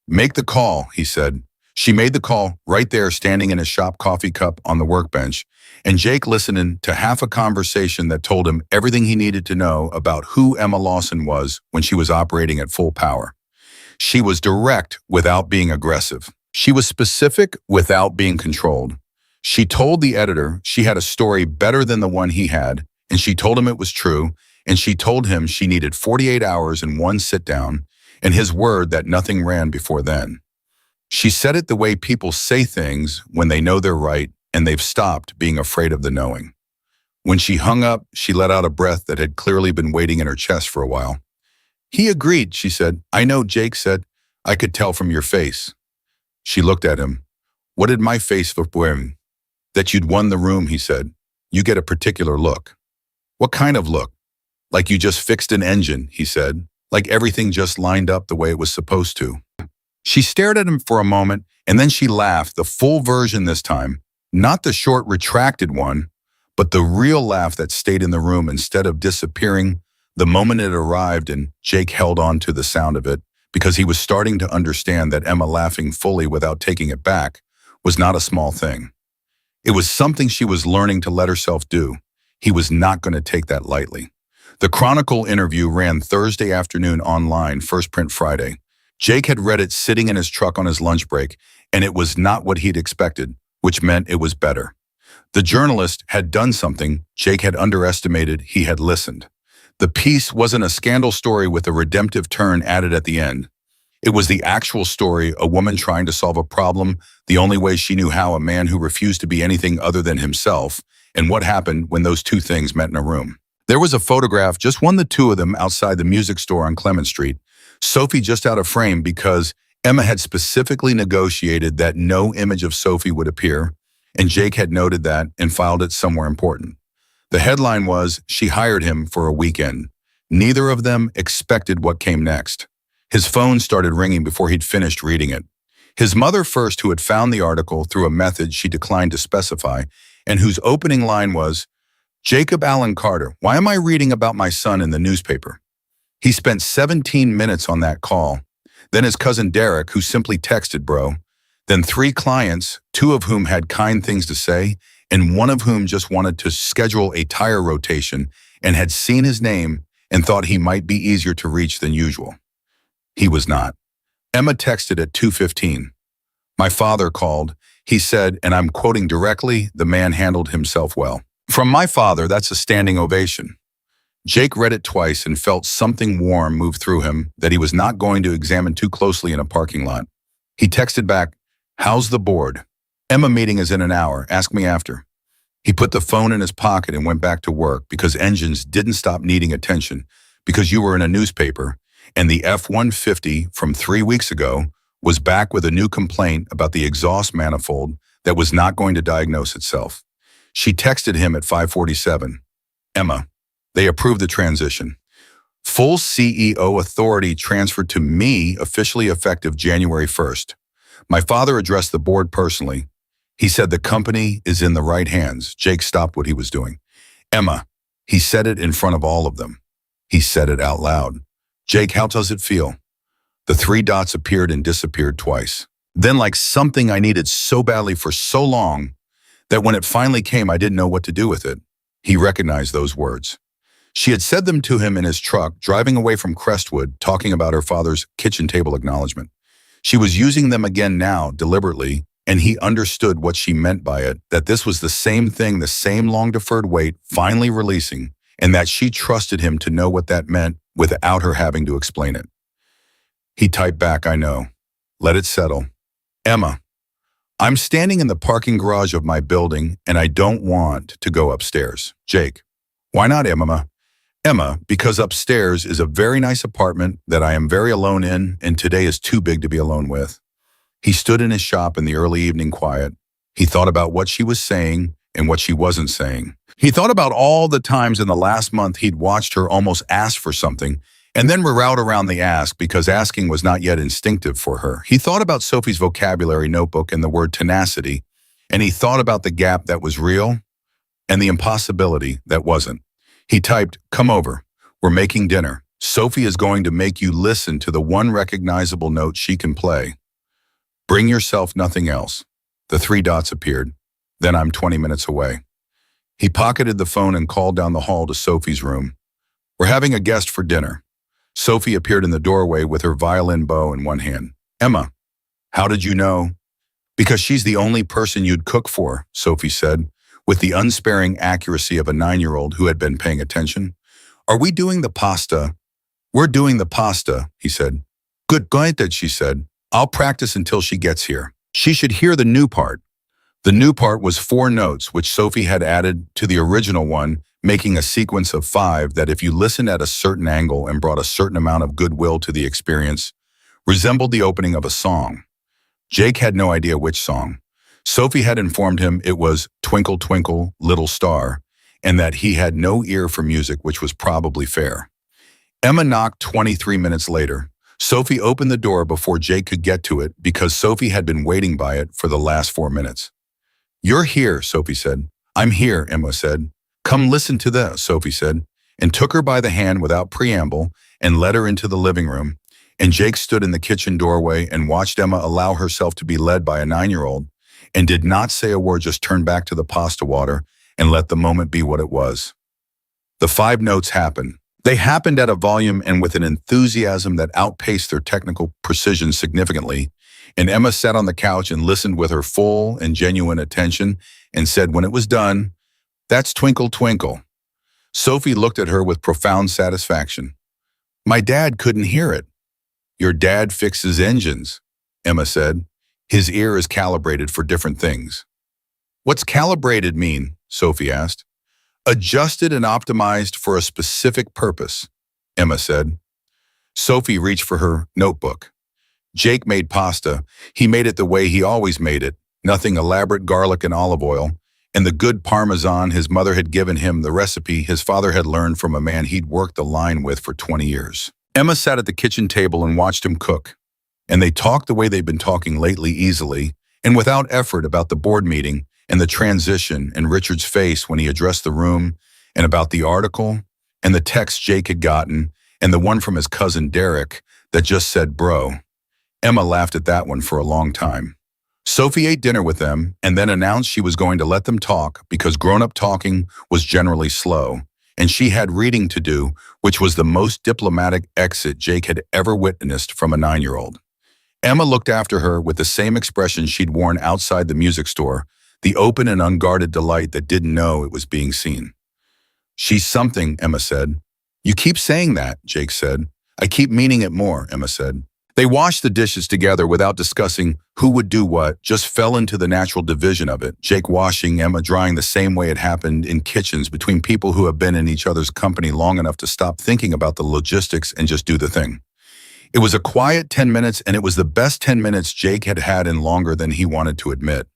S1: "Make the call," he said. She made the call right there, standing in his shop coffee cup on the workbench, and Jake listening to half a conversation that told him everything he needed to know about who Emma Lawson was when she was operating at full power. She was direct without being aggressive. She was specific without being controlled. She told the editor she had a story better than the one he had, and she told him it was true, and she told him she needed 48 hours and one sit-down, and his word that nothing ran before then. She said it the way people say things when they know they're right and they've stopped being afraid of the knowing. When she hung up, she let out a breath that had clearly been waiting in her chest for a while. "He agreed," she said. "I know," Jake said. "I could tell from your face." She looked at him. "What did my face look like?" "That you'd won the room," he said. "You get a particular look." "What kind of look?" "Like you just fixed an engine," he said. "Like everything just lined up the way it was supposed to." She stared at him for a moment, and then she laughed, the full version this time. Not the short, retracted one, but the real laugh that stayed in the room instead of disappearing the moment it arrived, and Jake held on to the sound of it because he was starting to understand that Emma laughing fully without taking it back was not a small thing. It was something she was learning to let herself do. He was not going to take that lightly. The Chronicle interview ran Thursday afternoon online, first print Friday. Jake had read it sitting in his truck on his lunch break, and it was not what he'd expected, which meant it was better. The journalist had done something Jake had underestimated. He had listened. The piece wasn't a scandal story with a redemptive turn added at the end. It was the actual story, a woman trying to solve a problem the only way she knew how, a man who refused to be anything other than himself, and what happened when those two things met in a room. There was a photograph, just one, the two of them outside the music store on Clement Street. Sophie just out of frame because Emma had specifically negotiated that no image of Sophie would appear, and Jake had noted that and filed it somewhere important. The headline was, "She hired him for a weekend." Neither of them expected what came next. His phone started ringing before he'd finished reading it. His mother first, who had found the article through a method she declined to specify, and whose opening line was, "Jacob Allen Carter, why am I reading about my son in the newspaper?" He spent 17 minutes on that call. Then his cousin Derek, who simply texted, "Bro." Then 3 clients, 2 of whom had kind things to say, and 1 of whom just wanted to schedule a tire rotation and had seen his name and thought he might be easier to reach than usual. He was not. Emma texted at 2:15. My father called. He said, and I'm quoting directly, the man handled himself well. From my father, that's a standing ovation. Jake read it twice and felt something warm move through him that he was not going to examine too closely in a parking lot. He texted back, how's the board? Emma meeting is in an hour. Ask me after. He put the phone in his pocket and went back to work because engines didn't stop needing attention because you were in a newspaper, and the F-150 from 3 weeks ago was back with a new complaint about the exhaust manifold that was not going to diagnose itself. She texted him at 5:47. Emma, they approved the transition. Full CEO authority transferred to me, officially effective January 1st. My father addressed the board personally. He said the company is in the right hands. Jake stopped what he was doing. Emma, he said it in front of all of them. He said it out loud. Jake, how does it feel? The 3 dots appeared and disappeared twice. Then, like something I needed so badly for so long that when it finally came, I didn't know what to do with it. He recognized those words. She had said them to him in his truck, driving away from Crestwood, talking about her father's kitchen table acknowledgement. She was using them again now, deliberately, and he understood what she meant by it, that this was the same thing, the same long-deferred wait, finally releasing, and that she trusted him to know what that meant without her having to explain it. He typed back, I know. Let it settle. Emma, I'm standing in the parking garage of my building, and I don't want to go upstairs. Jake, why not, Emma? Emma, because upstairs is a very nice apartment that I am very alone in, and today is too big to be alone with. He stood in his shop in the early evening quiet. He thought about what she was saying and what she wasn't saying. He thought about all the times in the last month he'd watched her almost ask for something and then reroute around the ask because asking was not yet instinctive for her. He thought about Sophie's vocabulary notebook and the word tenacity, and he thought about the gap that was real and the impossibility that wasn't. He typed, come over. We're making dinner. Sophie is going to make you listen to the one recognizable note she can play. Bring yourself, nothing else. The 3 dots appeared. Then I'm 20 minutes away. He pocketed the phone and called down the hall to Sophie's room. We're having a guest for dinner. Sophie appeared in the doorway with her violin bow in one hand. Emma, how did you know? Because she's the only person you'd cook for, Sophie said, with the unsparing accuracy of a 9-year-old who had been paying attention. Are we doing the pasta? We're doing the pasta, he said. Good, go ahead, she said. I'll practice until she gets here. She should hear the new part. The new part was 4 notes, which Sophie had added to the original one, making a sequence of 5 that, if you listened at a certain angle and brought a certain amount of goodwill to the experience, resembled the opening of a song. Jake had no idea which song. Sophie had informed him it was Twinkle, Twinkle, Little Star, and that he had no ear for music, which was probably fair. Emma knocked 23 minutes later. Sophie opened the door before Jake could get to it because Sophie had been waiting by it for the last 4 minutes. You're here, Sophie said. I'm here, Emma said. Come listen to this, Sophie said, and took her by the hand without preamble and led her into the living room. And Jake stood in the kitchen doorway and watched Emma allow herself to be led by a 9-year-old and did not say a word, just turned back to the pasta water and let the moment be what it was. The 5 notes happened. They happened at a volume and with an enthusiasm that outpaced their technical precision significantly, and Emma sat on the couch and listened with her full and genuine attention and said when it was done, "That's Twinkle, Twinkle." Sophie looked at her with profound satisfaction. My dad couldn't hear it. Your dad fixes engines, Emma said. His ear is calibrated for different things. What's calibrated mean? Sophie asked. Adjusted and optimized for a specific purpose, Emma said. Sophie reached for her notebook. Jake made pasta. He made it the way he always made it, nothing elaborate, garlic and olive oil, and the good Parmesan his mother had given him, the recipe his father had learned from a man he'd worked the line with for 20 years. Emma sat at the kitchen table and watched him cook, and they talked the way they'd been talking lately, easily and without effort, about the board meeting and the transition and Richard's face when he addressed the room, and about the article and the text Jake had gotten and the one from his cousin Derek that just said bro. Emma laughed at that one for a long time. Sophie ate dinner with them and then announced she was going to let them talk because grown-up talking was generally slow, and she had reading to do, which was the most diplomatic exit Jake had ever witnessed from a 9-year-old. Emma looked after her with the same expression she'd worn outside the music store, the open and unguarded delight that didn't know it was being seen. She's something, Emma said. You keep saying that, Jake said. I keep meaning it more, Emma said. They washed the dishes together without discussing who would do what, just fell into the natural division of it, Jake washing, Emma drying the same way it happened in kitchens between people who have been in each other's company long enough to stop thinking about the logistics and just do the thing. It was a quiet 10 minutes, and it was the best 10 minutes Jake had had in longer than he wanted to admit.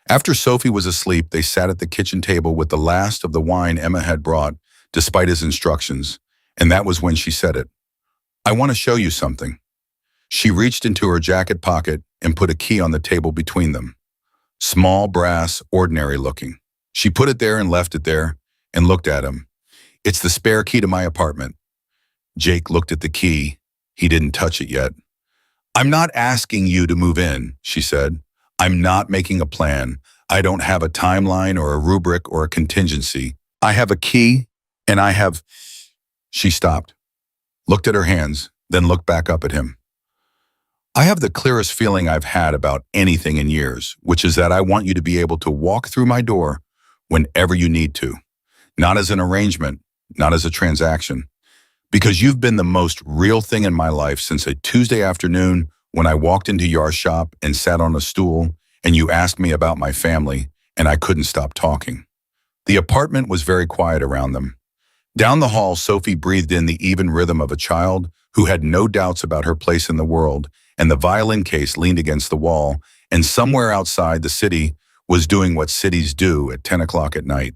S1: After Sophie was asleep, they sat at the kitchen table with the last of the wine Emma had brought, despite his instructions, and that was when she said it. I want to show you something. She reached into her jacket pocket and put a key on the table between them. Small, brass, ordinary looking. She put it there and left it there and looked at him. It's the spare key to my apartment. Jake looked at the key. He didn't touch it yet. I'm not asking you to move in, she said. I'm not making a plan. I don't have a timeline or a rubric or a contingency. I have a key and I have... She stopped, looked at her hands, then looked back up at him. I have the clearest feeling I've had about anything in years, which is that I want you to be able to walk through my door whenever you need to. Not as an arrangement, not as a transaction. Because you've been the most real thing in my life since a Tuesday afternoon when I walked into your shop and sat on a stool and you asked me about my family and I couldn't stop talking. The apartment was very quiet around them. Down the hall, Sophie breathed in the even rhythm of a child who had no doubts about her place in the world, and the violin case leaned against the wall, and somewhere outside the city was doing what cities do at 10 o'clock at night.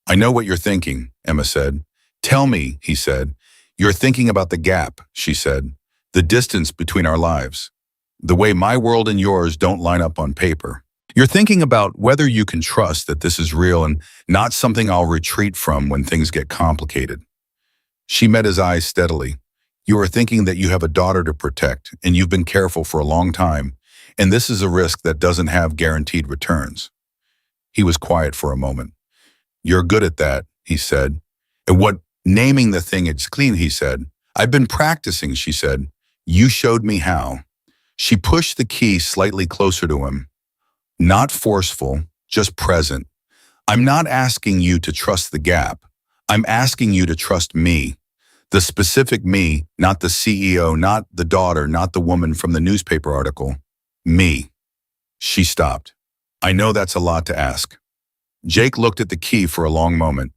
S1: I know what you're thinking, Emma said. Tell me, he said. You're thinking about the gap, she said. The distance between our lives. The way my world and yours don't line up on paper. You're thinking about whether you can trust that this is real and not something I'll retreat from when things get complicated. She met his eyes steadily. You are thinking that you have a daughter to protect, and you've been careful for a long time, and this is a risk that doesn't have guaranteed returns. He was quiet for a moment. You're good at that, he said. And what naming the thing it's clean, he said. I've been practicing, she said. You showed me how. She pushed the key slightly closer to him. Not forceful, just present. I'm not asking you to trust the gap. I'm asking you to trust me. The specific me, not the CEO, not the daughter, not the woman from the newspaper article. Me. She stopped. I know that's a lot to ask. Jake looked at the key for a long moment.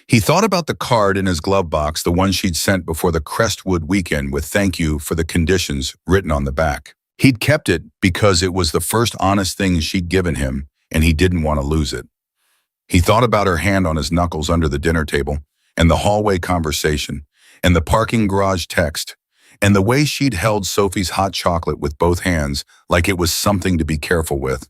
S1: He thought about the card in his glove box, the one she'd sent before the Crestwood weekend with thank you for the conditions written on the back. He'd kept it because it was the first honest thing she'd given him, and he didn't want to lose it. He thought about her hand on his knuckles under the dinner table, and the hallway conversation, and the parking garage text, and the way she'd held Sophie's hot chocolate with both hands like it was something to be careful with.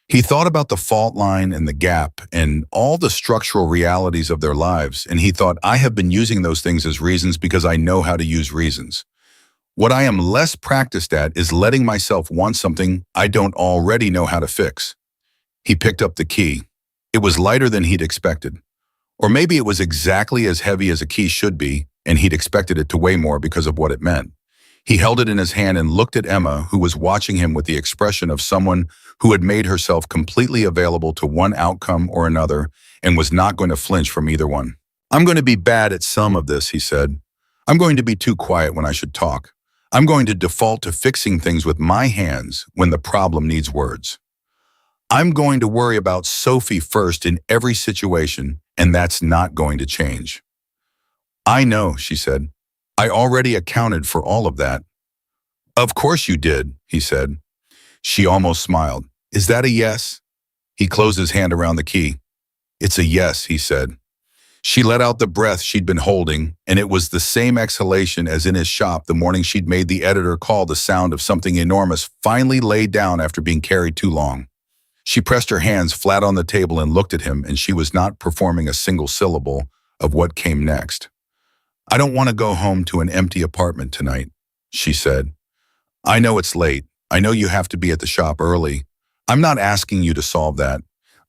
S1: He thought about the fault line and the gap and all the structural realities of their lives, and he thought, I have been using those things as reasons because I know how to use reasons. What I am less practiced at is letting myself want something I don't already know how to fix. He picked up the key. It was lighter than he'd expected. Or maybe it was exactly as heavy as a key should be, and he'd expected it to weigh more because of what it meant. He held it in his hand and looked at Emma, who was watching him with the expression of someone who had made herself completely available to one outcome or another and was not going to flinch from either one. I'm going to be bad at some of this, he said. I'm going to be too quiet when I should talk. I'm going to default to fixing things with my hands when the problem needs words. I'm going to worry about Sophie first in every situation, and that's not going to change. I know, she said. I already accounted for all of that. Of course you did, he said. She almost smiled. Is that a yes? He closed his hand around the key. It's a yes, he said. She let out the breath she'd been holding, and it was the same exhalation as in his shop the morning she'd made the editor call the sound of something enormous finally laid down after being carried too long. She pressed her hands flat on the table and looked at him, and she was not performing a single syllable of what came next. I don't want to go home to an empty apartment tonight, she said. I know it's late. I know you have to be at the shop early, I'm not asking you to solve that.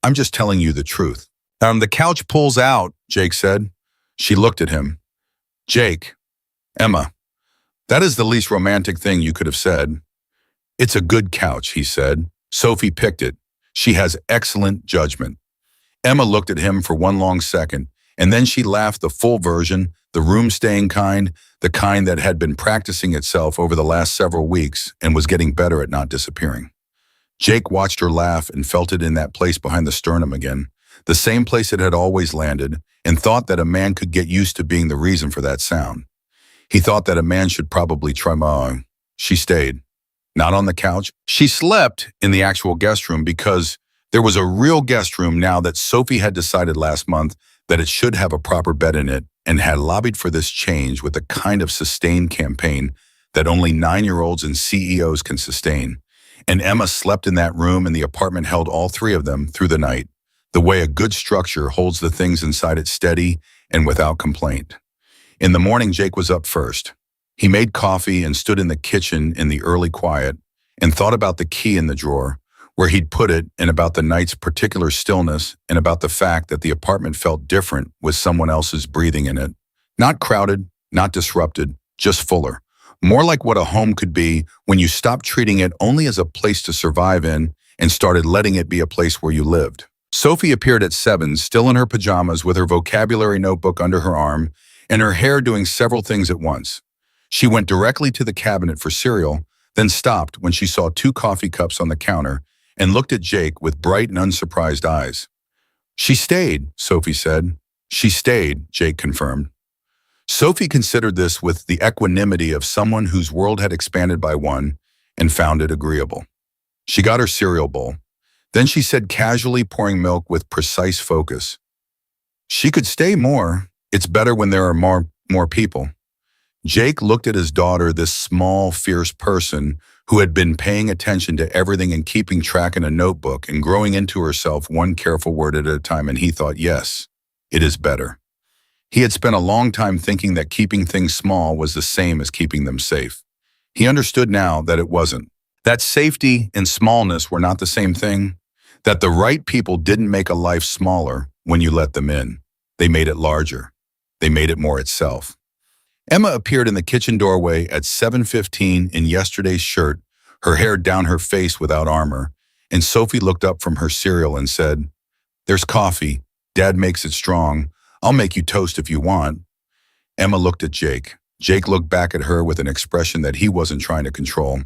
S1: I'm just telling you the truth. The couch pulls out, Jake said. She looked at him. Jake, Emma, that is the least romantic thing you could have said. It's a good couch, he said. Sophie picked it. She has excellent judgment. Emma looked at him for one long second, and then she laughed the full version, the room-staying kind, the kind that had been practicing itself over the last several weeks and was getting better at not disappearing. Jake watched her laugh and felt it in that place behind the sternum again, the same place it had always landed, and thought that a man could get used to being the reason for that sound. He thought that a man should probably try mowing. She stayed. Not on the couch. She slept in the actual guest room because there was a real guest room now that Sophie had decided last month that it should have a proper bed in it and had lobbied for this change with the kind of sustained campaign that only 9-year-olds and CEOs can sustain. And Emma slept in that room, and the apartment held all three of them through the night, the way a good structure holds the things inside it steady and without complaint. In the morning, Jake was up first. He made coffee and stood in the kitchen in the early quiet and thought about the key in the drawer, where he'd put it, and about the night's particular stillness, and about the fact that the apartment felt different with someone else's breathing in it. Not crowded, not disrupted, just fuller. More like what a home could be when you stopped treating it only as a place to survive in and started letting it be a place where you lived. Sophie appeared at 7, still in her pajamas with her vocabulary notebook under her arm and her hair doing several things at once. She went directly to the cabinet for cereal, then stopped when she saw 2 coffee cups on the counter and looked at Jake with bright and unsurprised eyes. She stayed, Sophie said. She stayed, Jake confirmed. Sophie considered this with the equanimity of someone whose world had expanded by one and found it agreeable. She got her cereal bowl. Then she said casually, pouring milk with precise focus, "She could stay more. It's better when there are more people." Jake looked at his daughter, this small, fierce person who had been paying attention to everything and keeping track in a notebook and growing into herself one careful word at a time, and he thought, yes, it is better. He had spent a long time thinking that keeping things small was the same as keeping them safe. He understood now that it wasn't. That safety and smallness were not the same thing. That the right people didn't make a life smaller when you let them in. They made it larger. They made it more itself. Emma appeared in the kitchen doorway at 7:15 in yesterday's shirt, her hair down her face without armor, and Sophie looked up from her cereal and said, "There's coffee. Dad makes it strong. I'll make you toast if you want." Emma looked at Jake. Jake looked back at her with an expression that he wasn't trying to control.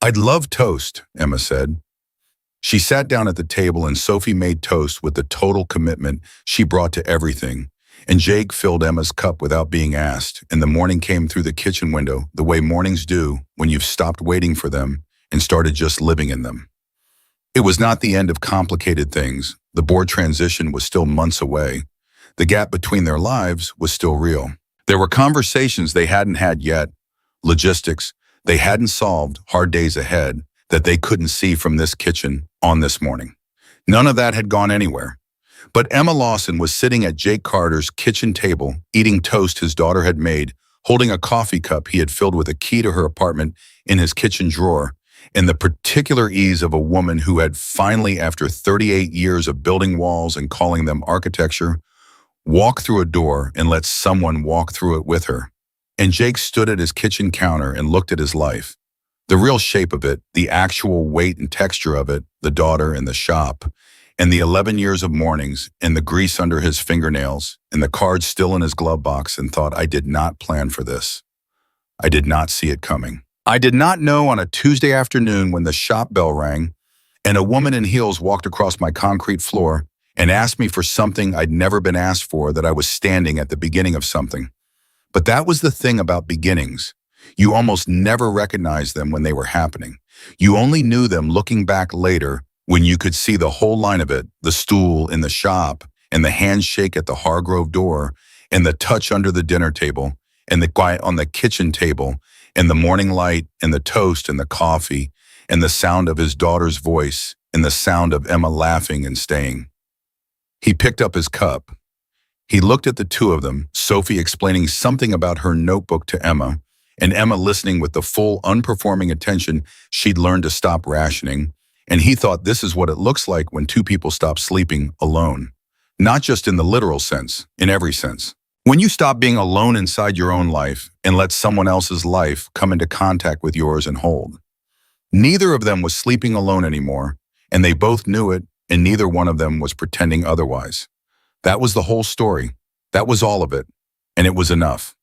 S1: "I'd love toast," Emma said. She sat down at the table and Sophie made toast with the total commitment she brought to everything. And Jake filled Emma's cup without being asked, and the morning came through the kitchen window the way mornings do when you've stopped waiting for them and started just living in them. It was not the end of complicated things. The board transition was still months away. The gap between their lives was still real. There were conversations they hadn't had yet, logistics they hadn't solved, hard days ahead that they couldn't see from this kitchen on this morning. None of that had gone anywhere. But Emma Lawson was sitting at Jake Carter's kitchen table, eating toast his daughter had made, holding a coffee cup he had filled with a key to her apartment in his kitchen drawer, and the particular ease of a woman who had finally, after 38 years of building walls and calling them architecture, walked through a door and let someone walk through it with her. And Jake stood at his kitchen counter and looked at his life. The real shape of it, the actual weight and texture of it, the daughter and the shop, and the 11 years of mornings, and the grease under his fingernails, and the cards still in his glove box, and thought, I did not plan for this. I did not see it coming. I did not know on a Tuesday afternoon when the shop bell rang, and a woman in heels walked across my concrete floor and asked me for something I'd never been asked for, that I was standing at the beginning of something. But that was the thing about beginnings. You almost never recognized them when they were happening. You only knew them looking back later, when you could see the whole line of it, the stool in the shop, and the handshake at the Hargrove door, and the touch under the dinner table, and the quiet on the kitchen table, and the morning light, and the toast, and the coffee, and the sound of his daughter's voice, and the sound of Emma laughing and staying. He picked up his cup. He looked at the two of them, Sophie explaining something about her notebook to Emma, and Emma listening with the full, unperforming attention she'd learned to stop rationing, And he thought this is what it looks like when two people stop sleeping alone. Not just in the literal sense, in every sense. When you stop being alone inside your own life and let someone else's life come into contact with yours and hold. Neither of them was sleeping alone anymore, and they both knew it, and neither one of them was pretending otherwise. That was the whole story. That was all of it. And it was enough.